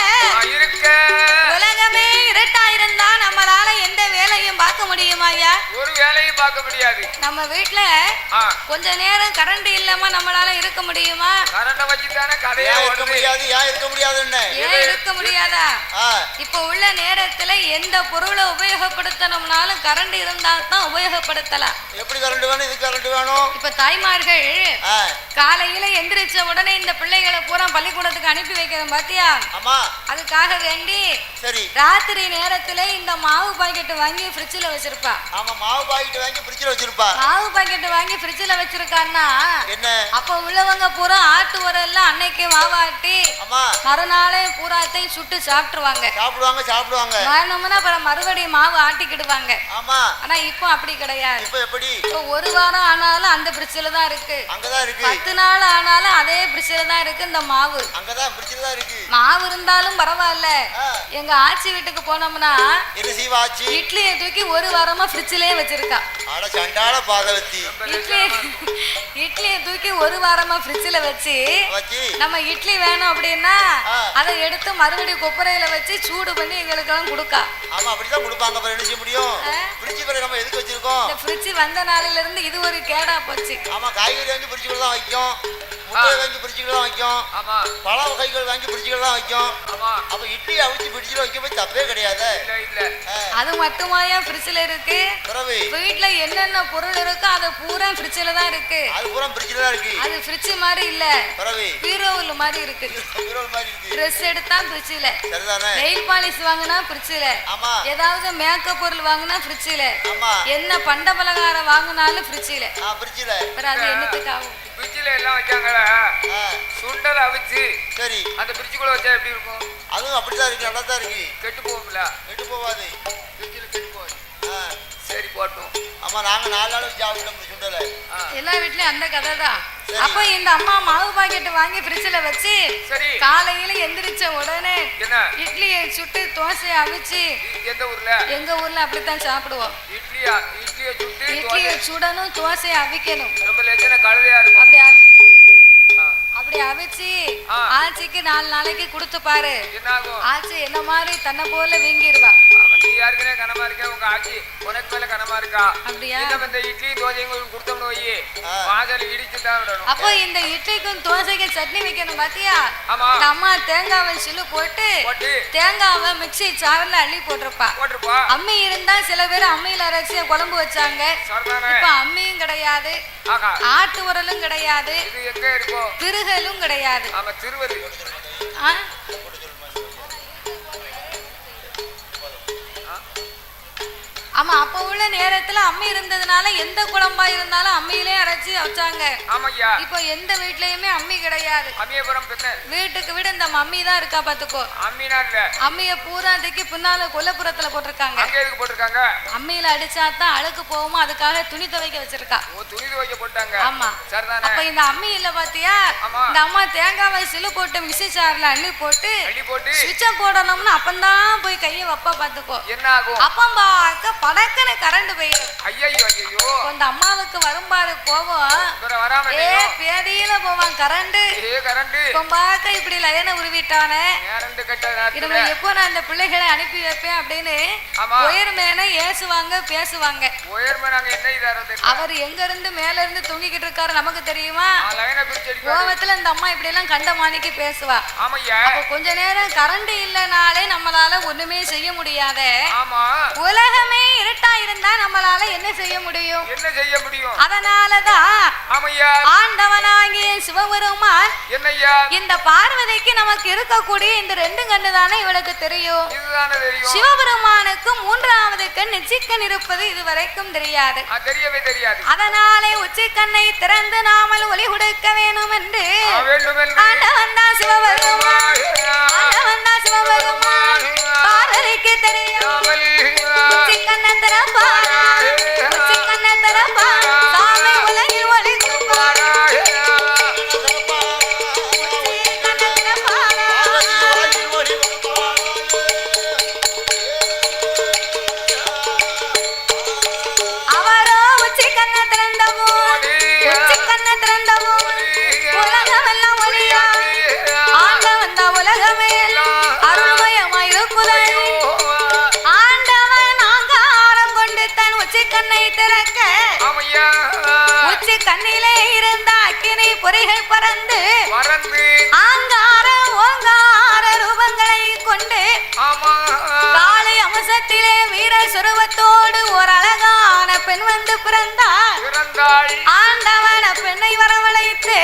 உலகமே இருட்டா இருந்தா நம்மளால எந்த வேலையும் பார்க்க முடியுமா ஐயா? ஒரு வேலையும் பார்க்க முடியாது. நம்ம வீட்டுல கொஞ்ச நேரம் கரண்ட் இல்லாம நம்மளால இருக்க முடியுமா? கரண்ட வச்சுதானே கதையா இருக்க முடியாது. ஏன் இருக்க முடியாதுன்னு? ஏன் இருக்க முடியாதா? இப்ப உள்ள நேரத்துல எந்த பொருளை உபயோகப்படுத்தணும்னாலும் கரண்ட் இருந்தா தான் உபயோகப்படுத்தலாம். எப்படி கரண்ட் வேணும்? இது கரண்ட் வேணும். இப்ப தாய்மார்கள் காலையில எந்திரிச்ச உடனே இந்த பிள்ளைகளை பூரா பள்ளிக்கூடத்துக்கு அனுப்பி வைக்கிறோம் பாத்தியா? ஆமா. அதுக்காக வேண்டி சரி ராத்திரி நேரத்துல இந்த மாவு பாக்கெட் வாங்கி ஃப்ரிட்ஜ்ல வச்சிருப்பா. ஆமா, மாவு பாக்கெட் வாங்கி ஃப்ரிட்ஜ்ல வச்சிருப்பா. மாவு பாக்கெட் வாங்கி ஃப்ரிட்ஜ்ல வச்சிருக்கான்னா என்ன? அப்ப உள்ளவங்க பூரா ஆட்டு உரல்ல அன்னைக்கு மாவாட்டி மறுநாளே பூராத்தையும் சுட்டு சாப்பிட்டுருவாங்க. சாப்பிடுவாங்க. வேணும்னா அப்புறம் மறுபடியும் மாவு ஆட்டிக்கிடுவாங்க. ஆமா. ஆனா இப்போ அப்படி கிடையாது. இப்போ எப்படி? இப்போ ஒரு வாரம் ஆனாலும் அந்த ஃப்ரிட்ஜ்ல தான் இருக்கு. அங்கதான் இருக்கு. 10 நாள் ஆனாலும் அதே ஃப்ரிட்ஜ்ல தான் இருக்கு இந்த மாவு. அங்கதான் ஃப்ரிட்ஜ்ல தான் இருக்கு. மாவு இருந்தாலும் பரவாயில்ல. எங்க ஆச்சி வீட்டுக்கு போனோம்னா என்ன செய்வா ஆச்சி? இட்லியை தூக்கி ஒரு வாரமா ஃப்ரிட்ஜ்லயே வச்சிருக்கா. அட சண்டால பாதவத்தி. இட்லியை தூக்கி ஒரு வாரமா ஃப்ரிட்ஜ்ல வச்சு நம்ம இட்லி வேணும் அப்படின்னா அதை எடுத்து மறுபடியும் கொப்பரையில வச்சு சூடு பண்ணி எங்களுக்கெல்லாம் கொடுக்கா. ஆமா அப்படிதான் கொடுப்பாங்க. அப்புறம் என்ன செய்ய முடியும்? ஃப்ரிட்ஜ் வரை நம்ம எதுக்கு வச்சிருக்கோம்? இந்த ஃப்ரிட்ஜ் வந்த நாளில இருந்து இது ஒரு கேடா போச்சு. ஆமா காய்கறி வாங்கி ஃப்ரிட்ஜுக்குள்ள தான் வைக்கும். முட்டை வாங்கி ஃப்ரிட்ஜுக்குள்ள தான் வைக்கும். ஆமா பழ வகைகள் வாங்கி ஃப்ரிட்ஜுக்குள்ள தான் வைக்கும். ஆமா அப்ப இட்லி அவிச்சு ஃப்ரிட்ஜ்ல வைக்க போய் தப்பே கிடையாது. இல்ல அது மட்டுமாயா ஃப்ரிட்ஜ்ல இருக்கு? வீட்ல என்னென்ன பொருள் இருக்கோ அது பூரா ஃப்ரிட்ஜ்ல தான் இருக்கு. அது பூரா ஃப்ரிட்ஜ்ல தான் இருக்கு. அது ஃப்ரிட்ஜ் மாதிரி இல்ல. பீரோவுல மாதிரி இருக்கு. பீரோவுல மாதிரி இருக்கு. Dress எடுத்தா ஃப்ரிட்ஜ்ல. சரிதானே? நெயில் பாலிஷ் வாங்குனா ஃப்ரிட்ஜ்ல. ஆமா ஏதாவது மேக்கப் பொருள் வாங்குனா ஃப்ரிட்ஜ்ல. ஆமா என்ன பண்ட பலகாரம் வாங்குனாலும் ஃப்ரிட்ஜ்ல. ஃப்ரிட்ஜ்ல. அது என்னத்துக்கு ஆகும்? ஃப்ரிட்ஜ்ல எல்லாம் வச்சாங்களா? சுண்டல் அவிச்சு சரி அந்த ஃப்ரிட்ஜுக்குள்ள வச்சா எப்படி இருக்கும்? அதுவும் அப்படிதான் இருக்கு. நல்லா தான் இருக்கு. கெட்டு போகும்ல? கெட்டு போகாது. ஃப்ரிட்ஜ்ல கெட்டு போகாது. சரி போட்டோம். ஆமா நாங்க 4 நாள் வச்சு சாப்பிட்டோம் சுண்டல. எல்லா வீட்லயும் அந்த கதை தான். அப்ப இந்த அம்மா மாவு பாக்கெட் வாங்கி ஃப்ரிட்ஜ்ல வச்சு காலையில எந்திரிச்ச உடனே இட்லியை சுட்டு தோசையை அவிச்சு. எந்த ஊர்ல? எங்க ஊர்ல அப்படித்தான் சாப்பிடுவோம். இட்லியை சுடணும் தோசையை அவிக்கணும். ரொம்ப லட்சண கழுதையா இருக்கும். அப்படி அவிச்சு ஆச்சிக்கு 4 நாளைக்கு கொடுத்து பாரு. ஆச்சி என்ன மாதிரி தன்னை போல வீங்கிடுவா. நீ யாருக்குனே கனமா இருக்க? உங்க ஆச்சி உனக்கு மேல கனமா இருக்கா? அப்படியா? இந்த இட்லி தோசையும் கொடுத்தோம்னு போய் வாசல் இடிச்சு தான் விடணும். அப்போ இந்த இட்லிக்கும் தோசைக்கு சட்னி வைக்கணும் பாத்தியா? இந்த அம்மா தேங்காவை சில்லு போட்டு தேங்காவை மிக்ஸி ஜார்ல அள்ளி போட்டிருப்பா. அம்மி இருந்தா சில பேர் அம்மியில அரைச்சி குழம்பு வச்சாங்க. இப்ப அம்மியும் கிடையாது, ஆட்டு உரலும் கிடையாது, திருகலும் கிடையாது. ஆமா அப்ப உள்ள நேரத்துல அம்மி இருந்ததுனால எந்த குழம்பா இருந்தாலும் அம்மியிலே அரைச்சு வச்சாங்க. இப்போ எந்த வீட்லயுமே அம்மி கிடையாது. வீட்டுக்கு வீடு இந்த அம்மி தான் இருக்கா பாத்துக்கோ. அம்மிய பூரா தூக்கி பின்னால கொல்லப்புறத்துல போட்டிருக்காங்க. அம்மியில அடிச்சாதான் அழுக்கு போகுமா, அதுக்காக துணி துவைக்க வச்சிருக்கா. ஆமா அப்ப இந்த அம்மி இல்ல பாத்தியா? இந்த அம்மா தேங்காவை சிலு போட்டு மிக்ஸி ஜார்ல அள்ளி போட்டு சுவிட்ச போடணும்னு அப்பந்தான் போய் கையை வப்பா பாத்துக்கோ. அப்பம் பார்க்க படக்கன கரண்ட் போயிடும். அந்த அம்மாவுக்கு வரும்பாரு கோபம். பேதியில போவான் கரண்ட். பாக்க இப்படி லயனை உருவிட்டானே, எப்போ நான் அந்த பிள்ளைகளை அனுப்பி வைப்பேன் அப்படின்னு உயர்மேன ஏசுவாங்க பேசுவாங்க. அவர் எங்க இருந்து மேல இருந்து தூங்கிக்கிட்டு இருக்காரு நமக்கு தெரியுமா? கோபத்துல இந்த அம்மா இப்படி எல்லாம் கண்டமானிக்கு பேசுவா. அப்ப கொஞ்ச நேரம் கரண்ட் இல்லனாலே நம்மளால ஒண்ணுமே செய்ய முடியாத. உலகமே இருட்டா இருந்தா நம்மளால என்ன செய்ய முடியும்? அதனாலதான் ஆண்டவனாகிய சிவபெருமான் இந்த பார்வதிக்கு நமக்கு இருக்கக்கூடிய இந்த 2 கண்ணு தானே இவளுக்கு தெரியும். சிவபெருமானுக்கு 3வது கண் நெற்றிக்கண் இருப்பது இதுவரைக்கும் தெரியாது. அதனாலே உச்சிக்கண்ணை திறந்து நாமல் ஒளி கொடுக்க வேணும் என்று ஆண்டவன் தான் சிவபெருமான். ஆண்டவன் தான் சிவபெருமான் பார்வதிக்கு தெரியும். உச்சிக்கண்ணை திறப்பாரா, உச்சிக்கண்ணை திறப்பாரா, சாமி உலகில் ஒளி கொடுப்பாரா. அவரோ உச்சிக்கண்ணை திறந்தவும் உச்சிக்கண்ணை திறந்தவும் உலகமெல்லாம் ஒளியா. ஆண்டவன் தான் உலகமே அருள்மயமாயிருக்குதே. கண்ணை திறக்க உச்சி கண்ணிலே இருந்த அக்கினி பொறிகள் பறந்து ஆங்கார ஓங்கார ரூபங்களை கொண்டு காலை அம்சத்திலே வீர சுரூபத்தோடு ஒரு அழகான பெண் வந்து பிறந்தாள். ஆண்டவன பெண்ணை வரவழைத்து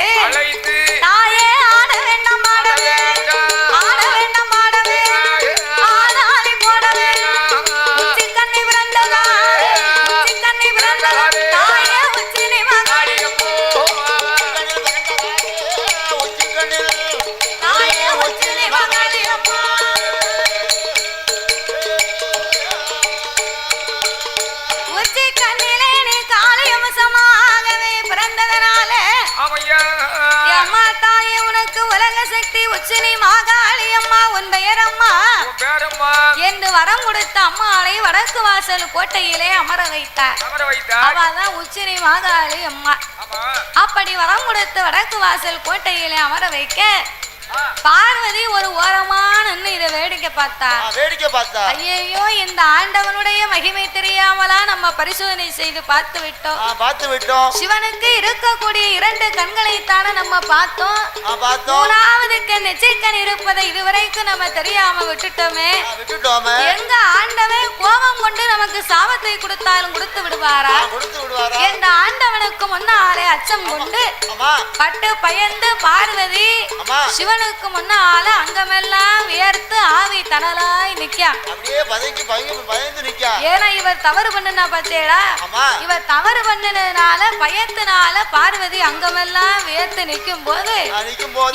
தாயே ஆட வேண்டாம் ஆடவே, ஆட வேண்டாம் ஆடவே, ஆடாடி போடவே. உச்சி கண்ணை பிறந்ததா, கண்ணி பிறந்ததா, தாயே உச்சினி மகாளியம்மோ, தாயே உச்சினி மகாளியம்மோ. உச்சி கண்ணிலே நீ காளியம்சமாகவே பிறந்ததனால அம்மா சக்தி உச்சினி மாகாளி அம்மா உன் பெயர் அம்மா என்று வரம் கொடுத்த அம்மாளை வடக்கு வாசல் கோட்டையிலே அமர வைத்தார். அவதான் உச்சினி மாகாளி அம்மா. அப்படி வரம் கொடுத்து வடக்கு வாசல் கோட்டையிலே அமர வைக்க பார்வதி ஒரு ஓரமான இதை வேடிக்கை பார்த்தா ஐயோ இந்த ஆண்டவனுடைய மகிமை தெரியாமலா நம்ம பரிசோதனை செய்து பார்த்து விட்டோம். சிவனுக்கு இருக்கக்கூடிய 2 கண்களைத்தானே நம்ம பார்த்தோம். மூணாவது நெற்றிக்கண் இருப்பதை இதுவரைக்கும் நம்ம தெரியாம விட்டுட்டோமே. எங்க ஆண்டவன் கோபம் கொண்டு நமக்கு சாபத்தை கொடுத்தாலும் கொடுத்து விடுவாரா? இந்த ஆண்டவனுக்கு முன்னாலே அச்சம் கொண்டு பட்டு பயந்து பார்வதி சிவன் முன்னால அங்கமெல்லாம் வியர்த்து ஆவி தனலாய் நிக்கா. ஏன்னா இவர் தவறு பண்ணுனா பார்த்தேடா, இவர் தவறு பண்ணனால பயத்தினால பார்வதி அங்கமெல்லாம் வியர்த்து நிற்கும் போது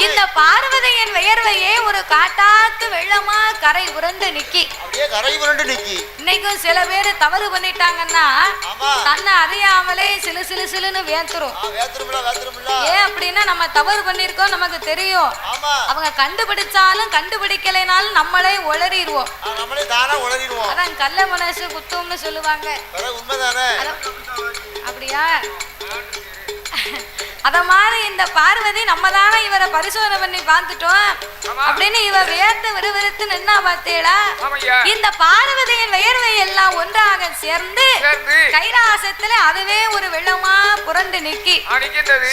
இந்த பார்வதியின் வியர்வையே ஒரு காட்டாத்து வெள்ளமா கரை உருண்டு நிக்கி. இன்னைக்கும் சில பேர் தவறு பண்ணிட்டாங்கன்னா தன்னை அறியாமலே சிலுன்னு வியர்த்துரும். ஏன் அப்படின்னா நம்ம தவறு பண்ணிருக்கோம் நமக்கு தெரியும். அவங்க கண்டுபிடிச்சாலும் கண்டுபிடிக்கலைனாலும் நம்மளே உளறிடுவோம். அதான் கள்ள மனசு குத்தம்னு சொல்லுவாங்க. அப்படியா? அத மாதிரி இந்த பார்வதி நம்ம தானே இவரை பரிசோதனை பண்ணி பார்த்துட்டோம் அப்படின்னு இவ வியர்த்து விறுவிறுத்து நின்னா பார்த்தேடா. இந்த பார்வதியின் வியர்வை எல்லாம் ஒன்றாக சேர்ந்து கைலாசத்துல அதுவே ஒரு வெள்ளமா புரண்டு நிக்கி.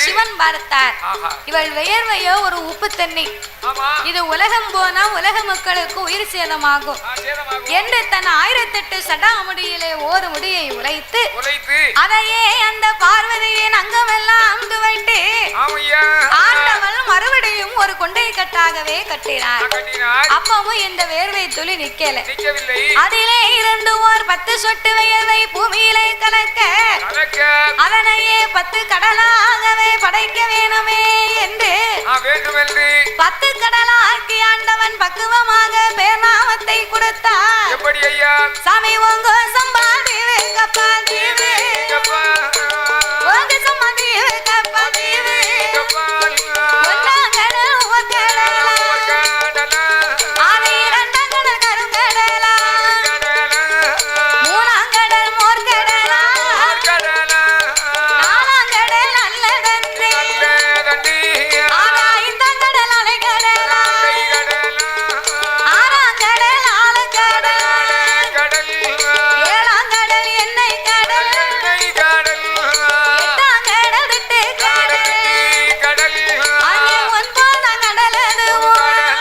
சிவன் பார்த்தார், இவள் வியர்வையோ ஒரு உப்பு தண்ணி, இது உலகம் போனா உலக மக்களுக்கு உயிர் சேதமாகும் என்று தன் 1008 சடாமுடியிலே ஒரு முடியை உழைத்து அதையே அந்த பார்வதியின் அங்கமெல்லாம் துவைட்டு ஆண்டவன் மறுபடியும் ஒரு கொண்டை கட்டாகவே கட்டினார். அப்பவும் இந்த வேர்வை துளி நிக்கவில்லை. அதிலே இருந்து ஓர் 10 சொட்டு வியர்வை பூமியிலே கலக்க அதனையே 10 கடலாகவே படைக்க வேணுமே என்று 10 கடலாக்கி ஆண்டவன் பக்குவமாக பேர்நாமத்தை கொடுத்தார். சாமி ஓங்கோ சம்பாதீவே கப்பாதீவே ஓங்க சம்பாதீவே கப்பாதீவே ஒன்னாங்கடல் ஒக்கடலா ஆதி இரண்டாங்கடல் கருங்கடலா மூணாங்கடல் மோர்கடலா நாலாங்கடல் நல்லதன்றே ஆனா இந்தங்கடல் அலைகடலா ஆறாங்கடல் ஆழக்கடல் ஏழாங்கடல் எண்ணெய் கடல் எட்டாங்கடல் திட்டு கடல் அங்கே 9ஆம் கடல்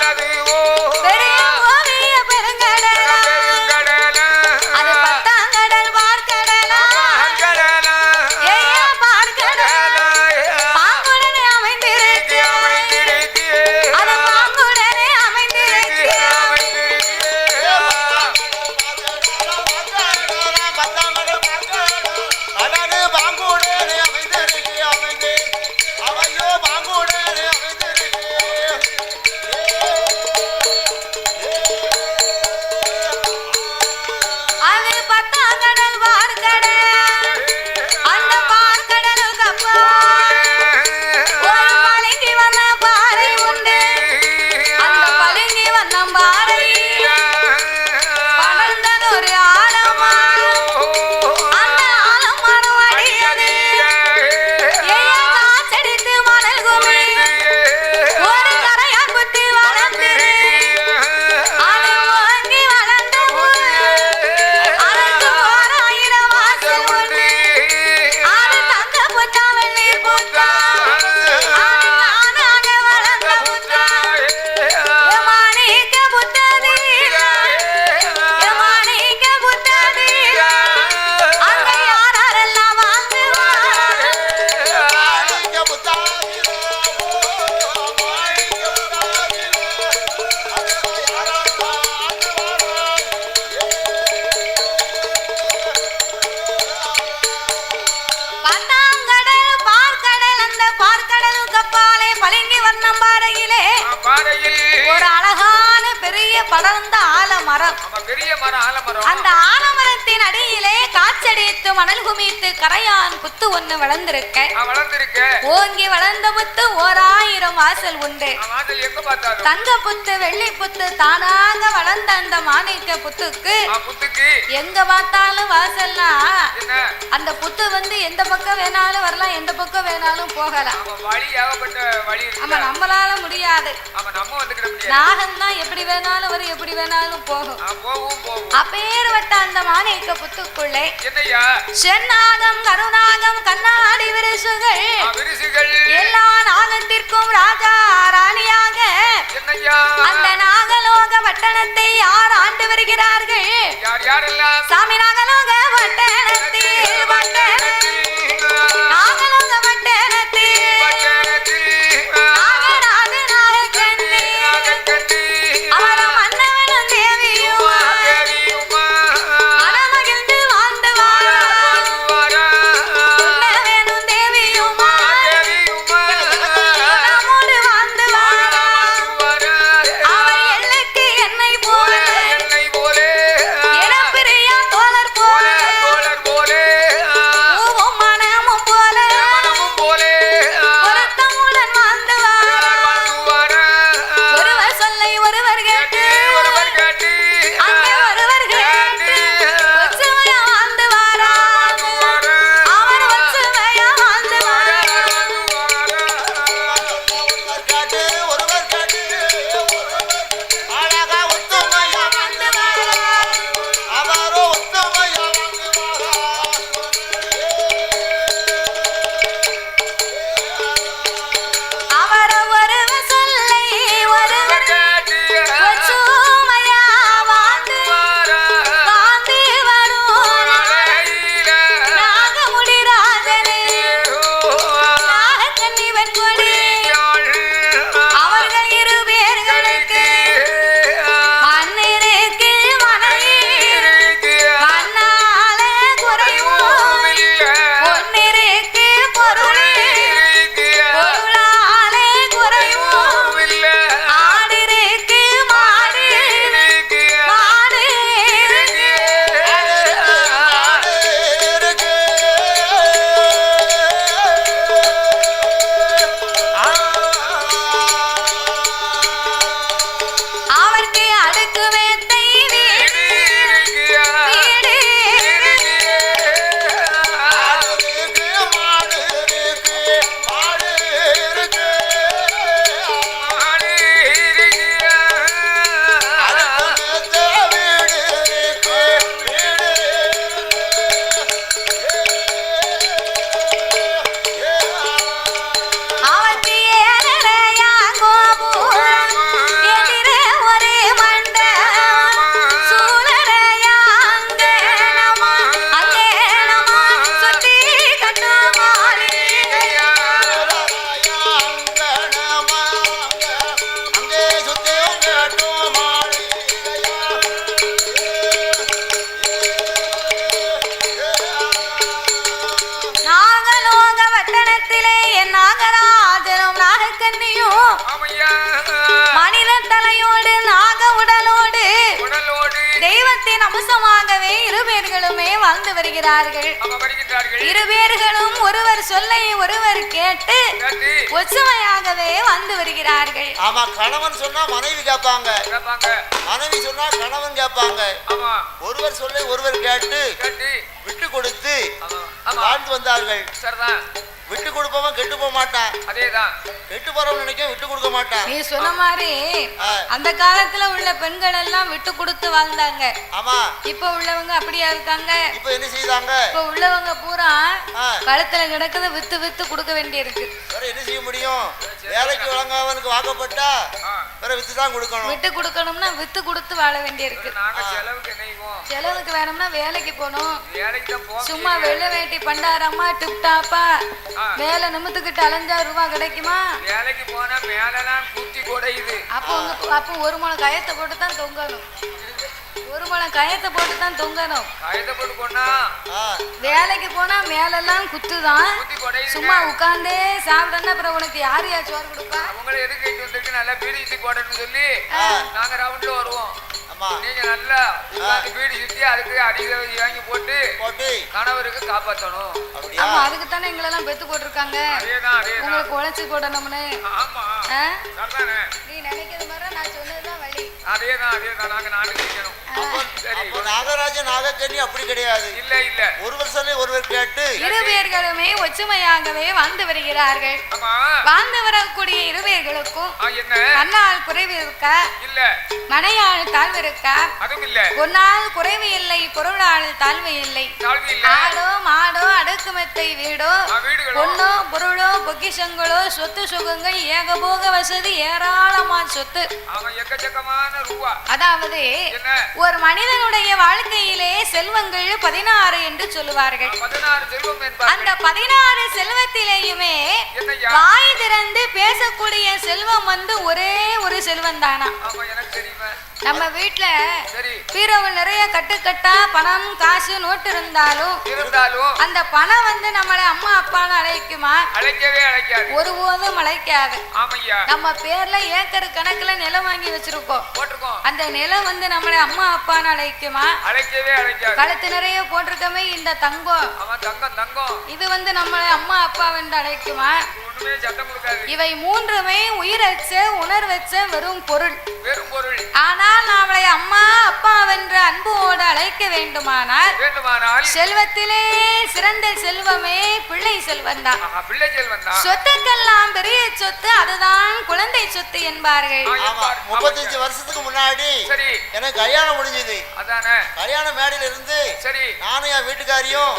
அதுவோ பெரிய ஓவிய பெருங்கடலா அது 10ஆம் கடல் பார்க்கடலா ஏயா பார்க்கடல் பாங்குடனே அமைந்திருக்கு அது பாங்குடனே அமைந்திருக்கு அது 10ஆம் கடல் பார்க்கடல் அந்த பார்க்கடலுக்கு அப்பால் ஒரு பளிங்கு வண்ண பாறை உண்டு. அந்த பளிங்கு வண்ண பாறை படர்ந்ததொரு ஆலமரம். அந்த ஆலமரம் அடியது ஏயா காற்றடித்து மணல் குமி ஒரு கரையா குத்தி வளர்ந்திரு அது ஓங்கி வளர்ந்த ஊரு அதற்கு 1000 வாசல் உண்டு. அது தங்க புத்தா வெள்ளி புத்தா அது தானாக வளர்ந்த புத்தா மாணிக்க புத்ததீரா மாணிக்க புத்ததீரா அங்க யாரெல்லாம் வாழ்ந்துவார் பத்தாங்கடல் பார்க்கடல் அந்த பார்க்கடலுக்கு அப்பாலே பளிங்கு வண்ணம் பாறையிலே ஒரு அழகான பெரிய படர்ந்த ஆலமரம். அந்த ஆலமரத்தின் அடியிலே காச்சடித்து மணல் குமித்து கரையான் புத்து ஒண்ணு வளர்ந்திருக்க ஓங்கி வளர்ந்த புத்து 1000 வாசல் உண்டு. தங்க புத்து வெள்ளி புத்து தானாக வளர்ந்த அந்த மாணிக்க புத்துக்கு எங்க பார்த்தாலும் வாசல்னா அந்த புத்து வந்து எந்த பக்கம் வேணாலும் வரலாம், எந்த பக்கம் வேணாலும் போகலாம். ஆமா, நம்மளால முடியாது. நாகம் தான் எப்படி வேணாலும் வரும், எப்படி வேணாலும் போகும். அப்பேற்பட்ட அந்த மாணிக்க புத்துக்குள்ளே சென்னாகம் கருநாகம் கண்ணாடி விரிசுகள் எல்லா நாகத்திற்கும் ராஜா ராணியாக அந்த நாகலோக பட்டணத்தை யார் ஆண்டு வருகிறார்கள்? சாமி நாகலோக பட்டணத்தில் நாகலோக பட்டணத்தில் நாகராஜ நாகக்கண்ணி அவர மன்னவனும் தேவியும் மனமகிழ்ந்து வாழ்ந்து வாழும் தேவியும் நம்மோடு வாழ்ந்து அவர் எல்லைக்கு என்னை போல இனப்பிரியா தோழர் போல பூவும் மனமும் போல பொருத்தமுடன் வாழ்ந்து ஒருவர் சொல்லை ஒருவர் கேட்டு அங்கே ஒருவர் கேட்டு ஒற்றுமையா வாழ்ந்து வாரா அவர் ஒற்றுமையா வாழ்ந்து அவர் ஒருவர் சொல்லை ஒருவர் ஒற்றுமையா வாழ்ந்து வாழ்ந்து வரும் நாகமுடி ராஜனே நாகக்கன்னி வெண்கொடி அவர்கள் இரு பேர்களுக்கு மண்ணிற்கு மனையிருக்கு மண்ணால குறைவும் பொன்னிருக்கு பொருளாலே குறைவும் ஆடிருக்கு மாடு மாடு அவருக்கு அடுக்கு மேத்தை வீடு அவருக்கு ஏழரையா கோபுரம் எதிரே ஒரே மண்டபம் சூழலையா அங்கே நம்ம சுத்தி கட்டு மாளிகையா நாகலோக பட்டணத்திலே என் நாகராஜனும் நாகக்கன்னியும் மனித தலையோடு நாக உடலோடு தெய்வத்தின் அம்சமாகவே இரு பேர்களுமே வாழ்ந்து வருகிறார்கள். இரு பேர்களும் ஒருவர் சொல்லை ஒருவர் கேட்டு ஒற்றுமையாகவே வாழ்ந்து வருகிறார்கள். ஆமா, கணவன் சொன்னா மனைவி கேட்பாங்க, மனைவி சொன்னா கணவன் கேட்பாங்க. ஒருவர் சொல்லை ஒருவர் கேட்டு விட்டு கொடுத்து வாழ்ந்து வந்தார்கள். விட்டு கொடுப்பவன் கெட்டு போக மாட்டான், அதேதான் கெட்டு போறவன் நினைக்க விட்டு கொடுக்க மாட்டான். நீ சொன்ன மாதிரி அந்த காலத்துல உள்ள பெண்கள் எல்லாம் விட்டு கொடுத்து வாழ்ந்தாங்க. ஆமா, இப்ப உள்ளவங்க அப்படியா இருக்காங்க? இப்ப என்ன செய்தாங்க? இப்ப உள்ளவங்க பூரா கழுத்துல கிடக்குது வித்து வித்து கொடுக்க வேண்டி இருக்கு. வேற என்ன செய்ய முடியும்? வேலைக்கு வழங்காதவனுக்கு வாக்கப்பட்டா வேற வித்து தான் கொடுக்கணும். விட்டு கொடுக்கணும்னா வித்து கொடுத்து வாழ வேண்டி இருக்கு. செலவுக்கு வேணும்னா வேலைக்கு போகணும். சும்மா வெள்ளை வேட்டி பண்டாரமா டிப் டாப்பா மேல நிமித்துக்கிட்டு அலைஞ்சா ரூபாய் கிடைக்குமா? வேலைக்கு போனா மேலலாம் குத்தி கொடையுது. அப்போ ஒரு முளம் கயத்தை போட்டு தான் தொங்கணும். ஒரு முளம் கயத்தை போட்டு தான் தொங்கணும். கயத்தை போட்டு போனா வேலைக்கு போனா மேலெல்லாம் குத்துதான். சும்மா உட்கார்ந்தே சாப்பிட்டா அப்புறம் உனக்கு யார் சோறு கொடுப்பா? அவங்கள எதுக்கு வந்துட்டு நல்லா பீடிச்சு போடணும்னு சொல்லி நாங்க ரவுண்ட்ல வருவோம். நீங்க நல்லா வீடு சுத்தி அதுக்கு அடிக்கடி வாங்கி போட்டு கணவருக்கு காப்பாற்றணும். ஆமா, அதுக்கு தானே எங்களை எல்லாம் பெத்து போட்டிருக்காங்க. உங்களுக்கு உழைச்சு போடணும்னு. நீ நினைக்கிறது மாதிரி நான் சொன்னதுதான் வழி. அதேதான் நாங்க நாட்டுக்கு வைக்கணும். நாகராஜன் நாகக்கண்ணி அப்படி கிடையாது. இல்ல இல்ல, ஒருவர் சொல்லி ஒருவர் கேட்டு இருவேர்களுமே ஒற்றுமையாகவே வாழ்ந்து வருகிறார்கள். வாழ்ந்து வரக்கூடிய இருவேர்களுக்கும் மண்ணால் குறைவு இருக்கா இல்ல, மனையாள் தாழ்வு இருக்கா அதுவும் இல்ல, பொன்னால் குறைவு இல்லை, பொருளால் தாழ்வு இல்லை. ஆடோ மாடோ அடுக்குமெத்தை வீடோ பொண்ணோ பொருளோ பொக்கிஷங்களோ சொத்து சுகங்கள் ஏகபோக வசதி ஏராளமான சொத்து. அதாவது ஒரு மனிதனுடைய வாழ்க்கையிலே செல்வங்கள் 16 என்று சொல்லுவார்கள். அந்த 16 செல்வத்திலேயுமே வாய் திறந்து பேசக்கூடிய செல்வம் ஒரே ஒரு செல்வம் தானா. நம்ம வீட்டுல பீரோவில் நிறைய கட்டுக்கட்டா பணம் காசு நோட்டு இருந்தாலும் அந்த பணம் நம்மளை அம்மா அப்பான்னு அழைக்குமா? அழைக்கவே அழைக்காது, ஒருபோதும் அழைக்காது. நம்ம பேர்ல ஏக்கர் கணக்குல நிலம் வாங்கி வச்சிருக்கோம், அந்த நிலம் நம்மளை அம்மா அப்பான்னு அழைக்குமா? அழைக்கவே அழைக்காது. கழுத்து நிறைய போட்டிருக்கமே இந்த தங்கம், இது நம்மளை அம்மா அப்பா என்று அழைக்குமா? இவை மூன்றுமே உயிரச்ச உணர்வச்ச வெறும் பொருள். ஆனால் நம்மளை அம்மா அப்பா வென்ற அன்போடு அழைக்க வேண்டுமானால் செல்வத்திலே சிறந்த செல்வமே பிள்ளை செல்வம் தான். சொத்துக்கெல்லாம் பெரிய சொத்து அதுதான் குழந்தை சொத்து என்பார்கள். 35 வருஷத்துக்கு முன்னாடி எனக்கு கல்யாணம் முடிஞ்சது. கல்யாண மேடையில இருந்து நானும் என் வீட்டுக்காரியும்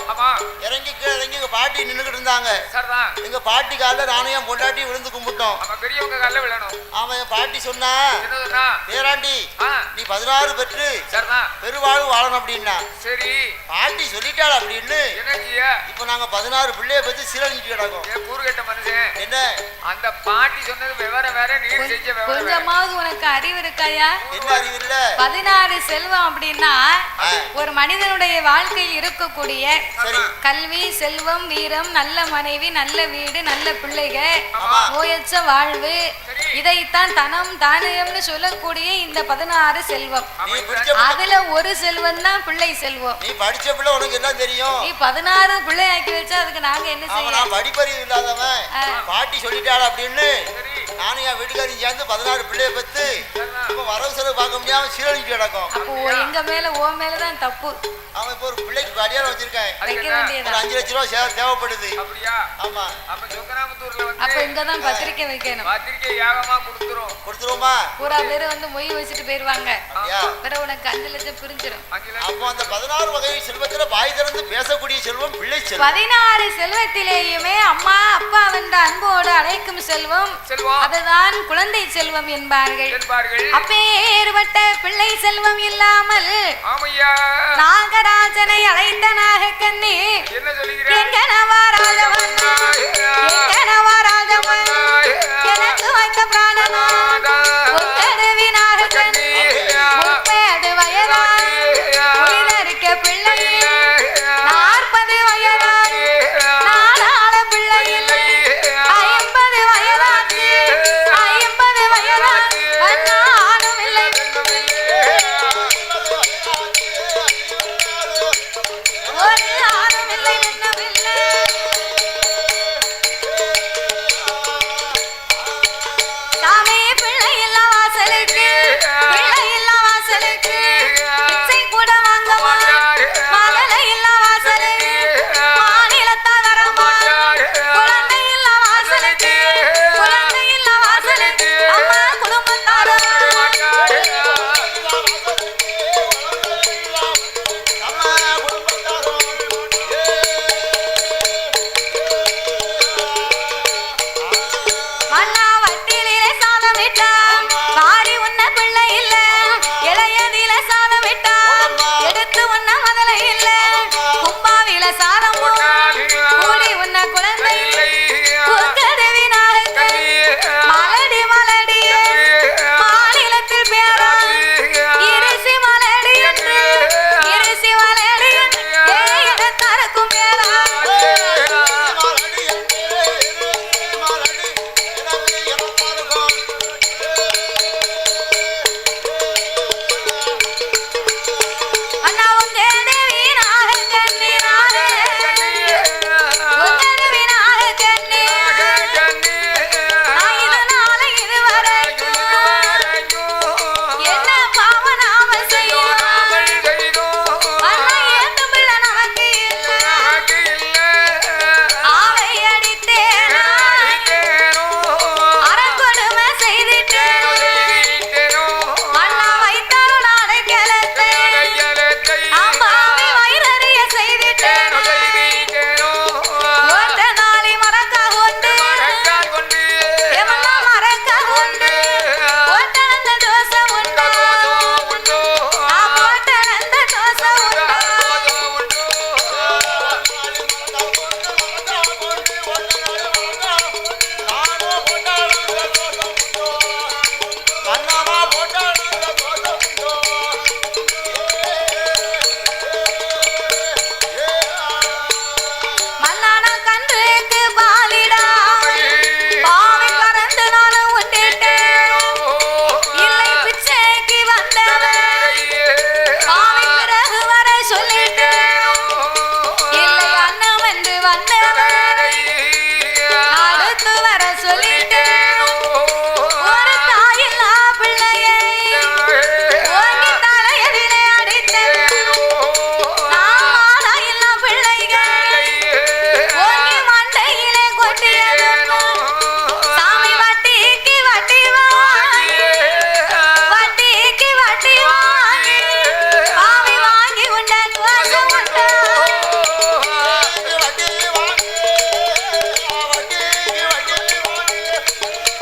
இறங்கி பாட்டி நின்னுகிட்டு இருந்தாங்க. எங்க பாட்டி கால நானும் என் பொண்டாட்டி விழுந்து கும்பிட்டோம். அவன் என் பாட்டி சொன்னா, பேராண்டி நீ 16 பெற்று பெருவாழ்வு வாழணும் அப்படின்னா. சரி பாட்டி சொல்லிட்டாள் அப்படின்னு இப்ப நாங்க 16 பிள்ளைய பத்தி சீரழிஞ்சிட்டு கிடக்கும். என்ன அந்த பாட்டி சொன்னது விவரம் வேற, நீ செஞ்ச விவரம். கொஞ்சமாவது உனக்கு அறிவு இருக்காயா? என்ன அறிவு இல்ல? 16 செல்வம் அப்படின்னா ஒரு மனிதனுடைய வாழ்க்கையில் இருக்கக்கூடிய கல்வி, செல்வம், வீரம், நல்ல மனைவி, நல்ல வீடு, நல்ல பிள்ளைகள், நோயற்ற வாழ்வு, இதைத்தான் தனம் தானியம்னு சொல்லக்கூடிய இந்த 16 செல்வம். அதுல ஒரு செல்வம் தான் பிள்ளை செல்வம். நீ படிச்ச பிள்ளை, உனக்கு என்ன தெரியும்? நீ 16 பிள்ளை ஆக்கி வச்சா அதுக்கு நாங்க என்ன செய்யலாம்? படிப்பறிவு இல்லாதவன் பாட்டி சொல்லிட்டாள் அப்படின்னு நானும் என் வீட்டுக்காரையும் சேர்ந்து 16 பிள்ளைய பத்து இப்ப வரவு செலவு பார்க்க முடியாம சீரழிஞ்சு கிடக்கும். அப்போ எங்க மேல ஓ மேலதான் தப்பு. அவன் இப்ப ஒரு பிள்ளைக்கு கல்யாணம் வச்சிருக்கேன், 5 லட்சம் ரூபாய் தேவைப்படுது. ஆமா, அப்ப இங்கதான் பத்திரிக்கை வைக்கணும். கொடுத்துருவோமா? பூரா பேரு மொய் வச்சுட்டு போயிருவாங்க. பிறகு உனக்கு 5 லட்சம் பிரிஞ்சிடும். அப்போ அந்த 16 வகை செல்வத்துல வாய் திறந்து பேசக்கூடிய செல்வம் பிள்ளை செல்வம். 16 செல்வத்திலேயுமே அம்மா அப்பா வென்ற அன்போடு அழைக்கும் செல்வம் அதுதான் குழந்தை செல்வம் என்பார்கள். அப்பேற்பட்ட பிள்ளை செல்வம் இல்லாமல் நாகராஜனை அழைத்த நாகக்கண்ணி எங்கனவா ராஜவன் எனக்கு வைத்த பிராணனாக நாகக்கண்ணி 30 வயதாகி உயிரிழக்க பிள்ளை 40 வயதாகி நாடாள பிள்ளை 50 வயதாகி 50 வயதாகி நானும் இல்லை ஒரு ஆணும் இல்லை என்னவில்லை கொட்டியதோ சாமி வட்டிக்கு வட்டி வாங்கி வட்டிக்கு வட்டி வாங்கி பாவி வாங்கி உண்ட தோசை உண்டா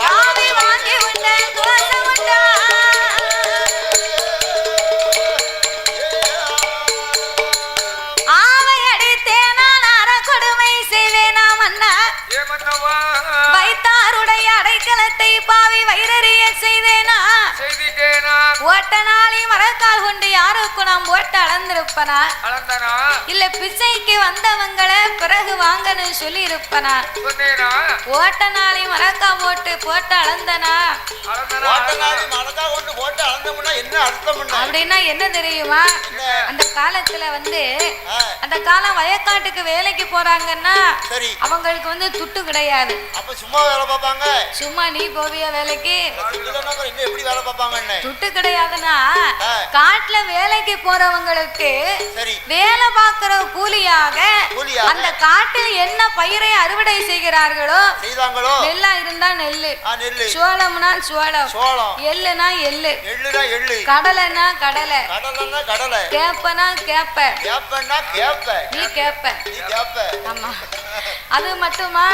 பாவி வாங்கி உண்ட தோசை உண்டா ஆவை அடித்தேனால் அற கொடுமை செய்வேனா மன்னா வைத்தாருடைய அடைக்கலத்தை பாவி வைரறிய செய்தேனா ஓட்ட நாளை மரக்கால் கொண்டு யாருக்கு நாம் ஓட்ட அளந்திருப்பனா இல்ல பிச்சைக்கு வந்தவங்களை பிறகு வாங்கன்னு சொல்லி இருப்பனா ஓட்ட நாளை மரக்கா போட்டு போட்டு அளந்தனா அப்படின்னா என்ன தெரியுமா அந்த காலத்துல வந்து அந்த காலம் வயக்காட்டுக்கு வேலைக்கு போறாங்கன்னா அவங்களுக்கு வந்து துட்டு கிடையாது சும்மா வேலை பார்ப்பாங்க சும்மா நீ போவியா வேலைக்கு எப்படி வேலை பார்ப்பாங்க துட்டு கிடையாதுன்னா காட்டுல வேலைக்கு போறவங்களுக்கு வேலை பார்க்கிற கூலியாக அந்த காட்டில் என்ன பயிரை அறுவடை செய்கிறார்களோ நெல்லா இருந்தா நெல்லு சோளம்னா சோளம் எள்ளுனா எள்ளு கடலைனா கடலை கேப்பனா கேப்ப நீ கேப்ப ஆமா அது மட்டுமா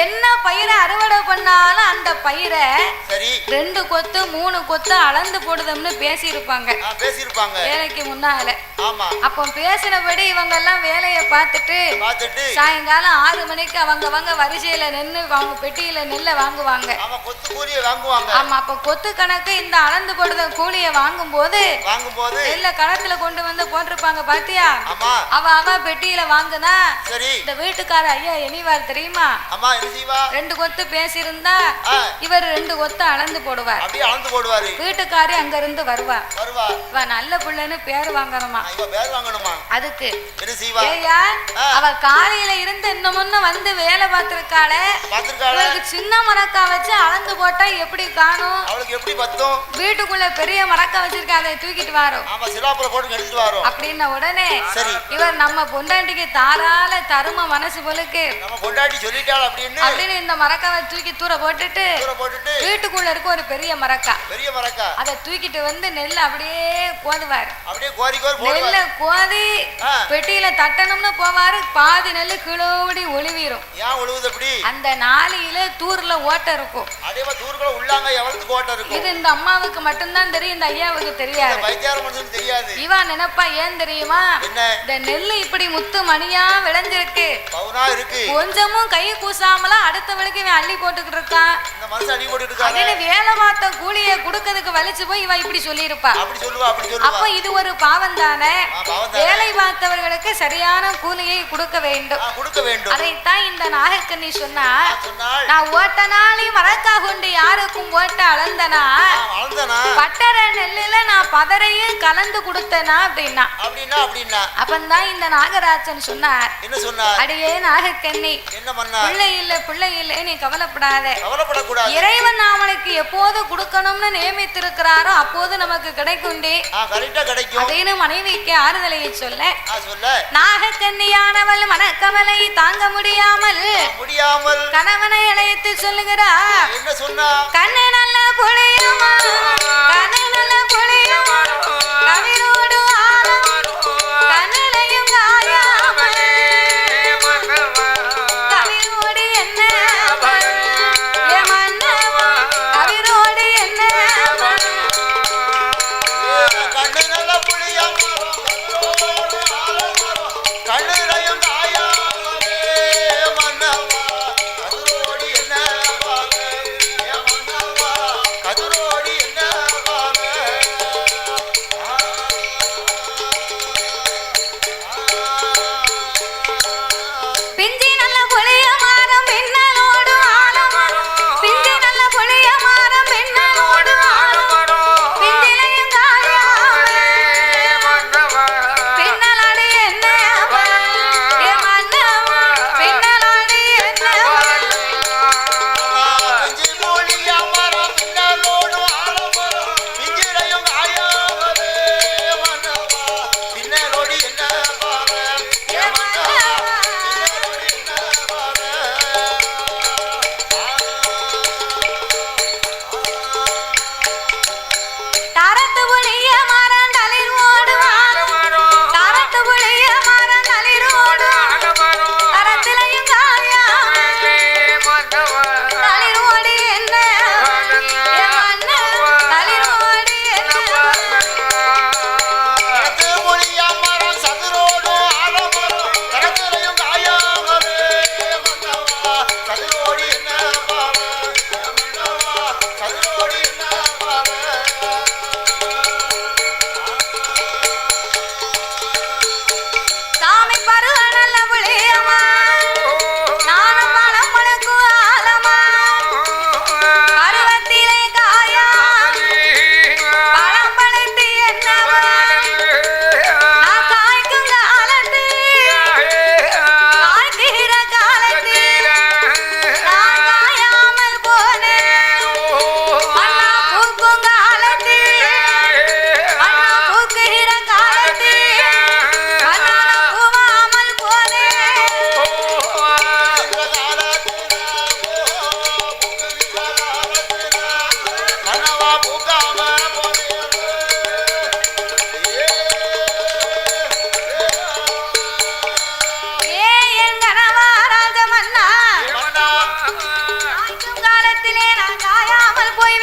என்ன பயிரை அறுவடை பண்ணாலும் அந்த பயிரை 2 கொத்து 3 கொத்து அளந்து போடுதம்னு பேசியிருப்பாங்க வேலைக்கு முன்னால அப்போ பேசினபடி இவங்க எல்லாம் வேலையை பார்த்துட்டு சாயங்காலம் 6 மணிக்கு அவங்க வரிசையில நின்று அவங்க பெட்டியில நெல்லை வாங்குவாங்க ஆமா அப்ப கொத்து கணக்கு இந்த அளந்து போடுத கூலியை வாங்கும் போது நெல்லை களத்துல கொண்டு வந்து போட்டிருப்பாங்க பாத்தியா அவ பெட்டியில வாங்குனா இந்த வீட்டுக்கார ஐயா எனிவார் தெரியுமா 2 கொத்து பேசியிருந்தா இவர் 2 கொத்து அளந்து போடுவார் வீட்டுக்காரி அங்க இருந்து வருவா இவ நல்ல பிள்ளைன்னு பேர் வாங்கணுமா அதுக்கு ஏயா அவ காலையில இருந்து இன்னமுன்னு வந்து வேலை பார்த்திருக்காளே சின்ன மரக்கா வச்சு அளந்து போட்டா எப்படி காணும் வீட்டுக்குள்ள பெரிய மரக்கா வச்சிருக்க அதை தூக்கிட்டு வரோம் அப்படின்ன உடனே இவர் நம்ம பொண்டாட்டிக்கு தாராள தரும மனசு போலுக்கு அப்படின்னு இந்த மரக்காவை தூக்கி தூர போட்டுட்டு வீட்டுக்குள்ள இருக்க ஒரு பெரிய மரக்கா அதை தூக்கிட்டு வந்து நெல் அப்படியே கோதுவாரு நெல்ல கோதி பெட்டியில தட்டணும்னு போவாரு பாதி நெல் கிளோடி ஒளிவீரும் அந்த நாளையில தூர்ல ஓட்ட இருக்கும் இது இந்த அம்மாவுக்கு மட்டும்தான் தெரியும் இந்த ஐயாவுக்கு தெரியாது இவா நினைப்பா ஏன் தெரியுமா இந்த நெல்லு இப்படி முத்து மணியா விளைஞ்சிருக்கு கொஞ்சமும் கை கூசாமலாம் அடுத்தவளுக்கு இவன் அள்ளி போட்டுக்கிட்டு இருக்கான் வேலை பார்த்த கூலியை கொடுக்கறதுக்கு வலிச்சு போய் இவன் இப்படி சொல்லியிருப்பா அப்ப இது ஒரு பாவம் தானே வேலை பார்த்தவர்களுக்கு சரியான கூலியை கொடுக்க வேண்டும் அதைத்தான் இந்த நாகக்கண்ணி சொன்னா நான் ஓட்ட நாளை மரக்கா கொண்டு யாருக்கும் ஓட்ட அளந்தனா பட்டற நெல்லுல நான் பதரையும் கலந்து கொடுத்தனா அப்படின்னா அப்பந்தான் இந்த நாகராஜன் சொன்னார் அடியே நாகக்கண்ணி பிள்ளை இல்ல நீ கவலைப்படாத இறைவன் அவனுக்கு எப்போது கொடுக்கணும்னு நியமித்திருக்கிறாரோ அப்போது நமக்கு கிடைக்கும் அப்படின்னு மனைவிக்கு ஆறுதலையை சொல்ல நாகக்கண்ணியானவள் மனக்கவலை தாங்க முடியாமல் கணவனை அழைத்து சொல்லுகிறார் கண்ணை நல்ல பொழியுமா கண்ணை நல்ல பொழியுமா கவிரோடு ஆழம் கண்ணிலையும் காயாமல் கவிரோடு என்ன கவிரோடு என்ன கதிரோடி என்ன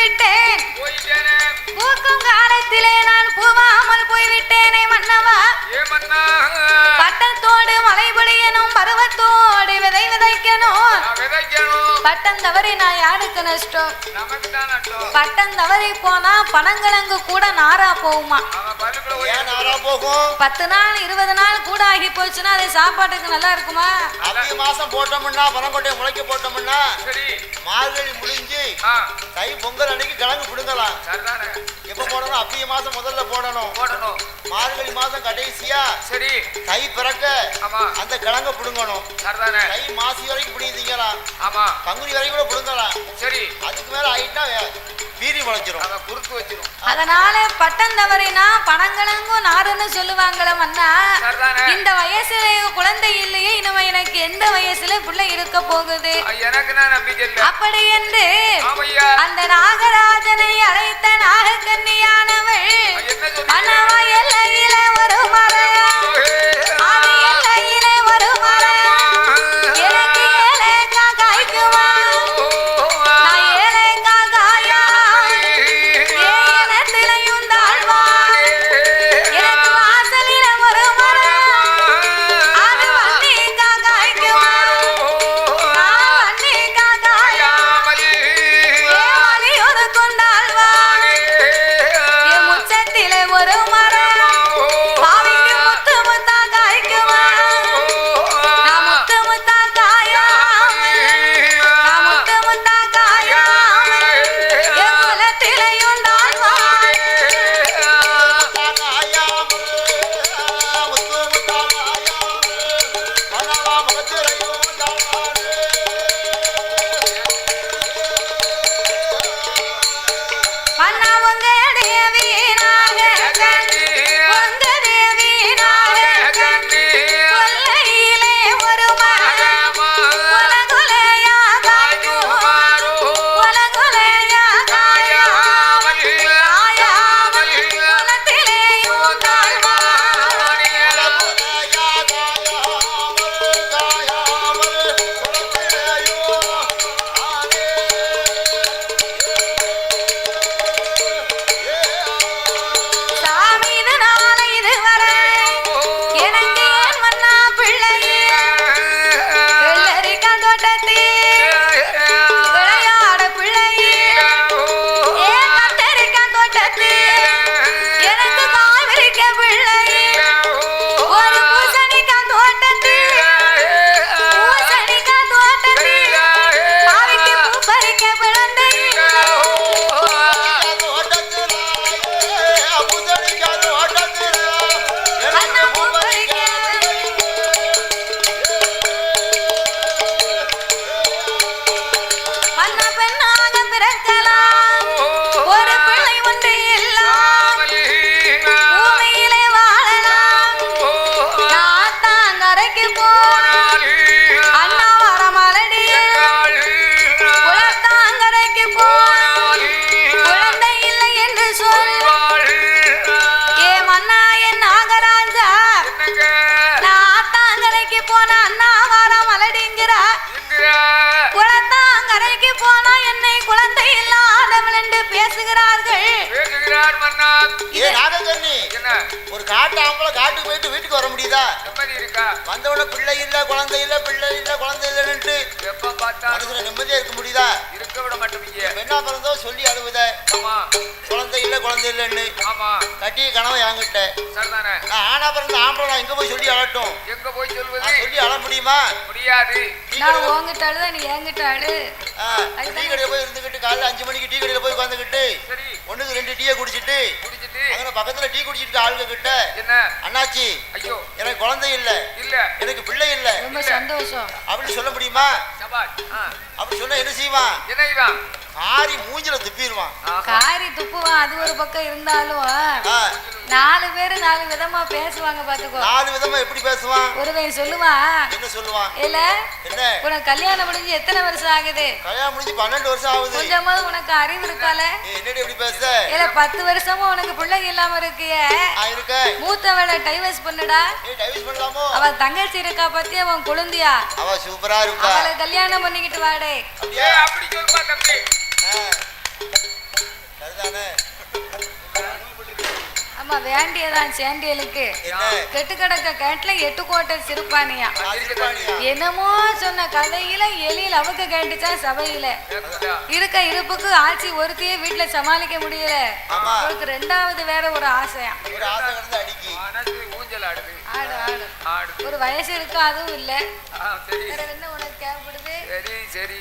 போய்விட்டேன். பூக்கும் காலத்திலே நான் பூவாமல் போய்விட்டேனே மன்னவா. பட்டத்தோடு மழை பொழியணும், பருவத்தோடு விதை விதைக்கணும். பட்டம் தவறி நான் யாருக்கு நஷ்டம்? பட்டம் தவறி போனா பனங்கிழங்கு கூட நாரா போகுமா? 10 நாள் 20 நாள் கூட ஆகி போச்சுன்னா அது சாப்பாட்டுக்கு நல்லா இருக்குமா? அதிக மாசம் போட்டோம்னா பனங்கொட்டையை முளைக்க போட்டோம்னா மார்கழி முடிஞ்சு தை பொங்கல் அன்னைக்கு கிழங்கு பிடுங்கலாம். எப்ப போடணும்? அப்பிய மாசம் முதல்ல போடணும். மார்கழி மாசம் கடைசியா சரி தை பிறக்க அந்த கிழங்க பிடுங்கணும். தை மாசி வரைக்கும் பிடிக்கலாம், பங்குனி வரைக்கும் கூட பிடுங்கலாம். சரி அதுக்கு மேல ஆயிட்டா வீரி முளைச்சிரும், குறுக்கு வச்சிரும். அதனால பட்டம் தவறினா பனங்கிழங்கும் நாருன்னு சொல்லுவாங்கள மன்னா. இந்த வயசுல குழந்தை இல்லையே, இனிமே எனக்கு எந்த வயசுல பிள்ளை இருக்க போகுது? அப்படி என்று அந்த நாகராஜனை அழைத்த நாகக்கன்னியானவள் மன்னவா எல்லையில ஒரு மரம், அது எல்லையில ஒரு மரம், எனக்கு ஏழைக்கா காய்க்குமா? நான் ஏழைக்கா காயா ஏனத்திலையும் தாழ்வான். எனக்கு வாசலில ஒரு மரம், அது வன்னிக்கா காய்க்குமா? நான் வன்னிக்கா காயா ஏவலி ஒரு கொண்டாழ்வான். என் முச்சத்திலே ஒரு மரம், பாவிக்கு முத்து முத்தா காய்க்குமா? நான் முத்து முத்தா காயா, நான் முத்து முத்தா காயா என் குலத்திலையும் தாழ்வான். மன்னா உங்க தேவி நாகக்கன்னி, உங்க தேவி நாகக்கன்னி, கொல்லையிலே ஒரு மரம், குலகுலையா காய்க்குமா? குலகுலையா காயாமல் காயாமல் குலத்திலேயும் தாழ்வான். சாமி இதனால இதுவரை எனக்கு ஏன் மன்னா பிள்ளையே? வெள்ளரிக்கா தோட்டத்தில் விளையாட பிள்ளையே, ஏன் கத்தரிக்கா தோட்டத்தில் எனக்கு காய் விரிக்க பிள்ளையே, ஒரு பூசணிக்கா தோட்டத்தில் பூசணிக்கா தோட்டத்தில் பாவிக்கு பூ பறிக்க பிறந்தை மன்னா பூ பறிக்க மன்னா பெண்ணாக பிறக்கலாம், ஒரு பிள்ளை ஒன்று எல்லாம் பூமியிலே வாழலாம். நாத்தாங்கரைக்கு போனால் அண்ணா வர மலடியில், குளத்தாங்கரைக்கு போனால் குழந்தை இல்லை என்று சொல். ஏ மன்னா என் நாகராஜா, நாத்தாங்கரைக்கு போன அண்ணா வர மலடிங்கிறா, குளத்தாங்கரைக்கு போனா என்னை குழந்தை இல்லாதவள் என்று பேசுகிறார்கள். ஒரு காட்டு ஆம்பளை காட்டுக்கு போயிட்டு வீட்டுக்கு வர முடியுதா? வந்தவன பிள்ளை இல்ல குழந்தை இல்ல பிள்ளை இல்ல குழந்தை இல்லைன்னு மனசுல நிம்மதியா இருக்க முடியுதா? இருக்க விட மாட்டேங்க. என்ன பிறந்தோ சொல்லி அழுவுத, குழந்தை இல்ல குழந்தை இல்லைன்னு கட்டிய கனவை என்கிட்ட. நான் ஆனா பிறந்த ஆம்பளை நான் எங்க போய் சொல்லி அழட்டும்? எங்க போய் சொல்வது? சொல்லி அழ முடியுமா? முடியாது. நான் உன்கிட்ட அழுத நீ என்கிட்ட அழு. டீ கடையில போய் இருந்துகிட்டு காலைல 5 மணிக்கு டீ கடையில போய் உட்காந்துக்கிட்டு ஒண்ணுக்கு 2 டீயை குடிச்சிட்டு அங்க பக்கத்துல டீ குடிச்சிட்டு ஆளுங்க கிட்ட என்ன அண்ணாச்சி ஐயோ எனக்கு குழந்தை இல்ல இல்ல எனக்கு பிள்ளை இல்ல ரொம்ப சந்தோஷம் அப்படி சொல்ல முடியுமா? அப்படி சொன்னா என்ன செய்வான்? என்ன காரி மூஞ்சில துப்பிடுவான். காரி துப்புவான். அது ஒரு பக்கம் இருந்தாலும் 4 பேரு 4 விதமா பேசுவாங்க பாத்துக்கோ. 4 விதமா எப்படி பேசுவான்? ஒருவன் சொல்லுவான். என்ன சொல்லுவான்? இல்ல என்ன உனக்கு கல்யாணம் முடிஞ்சு எத்தனை வருஷம் ஆகுது? கல்யாணம் முடிஞ்சு 12 வருஷம் ஆகுது. கொஞ்சமாவது உனக்கு அறிவு இருக்கால? என்னடி இப்படி பேச? இல்ல 10 வருஷமா உனக்கு பிள்ளை இல்லாம இருக்கியே. இருக்க. மூத்தவளை டைவர்ஸ் பண்ணுடா. டைவர்ஸ் பண்ணலாமோ? அவ தங்கச்சி இருக்கா பத்தி அவன் குழந்தையா? அவ சூப்பரா இருக்கா. அவளை கல்யாணம் பண்ணிக்கிட்டு வாடே. அப்படி சொல்லுப்பா தம்பி. ஆமா வேண்டியதான் சேண்டியலுக்கு கெட்டு கிடக்க கேட்டுல 8 கோட்டை சிறுபானியா என்னமோ சொன்ன கதையில எலியில் அவங்க கேட்டுச்சா சபையில இருக்க இருப்புக்கு ஆட்சி ஒருத்தையே வீட்டுல சமாளிக்க முடியல அவருக்கு 2வது வேற ஒரு ஆசையா ஆடு ஆடு ஒரு வயசு இருக்கு அதுவும் இல்ல வேற என்ன உனக்கு தேவைப்படுது? சரி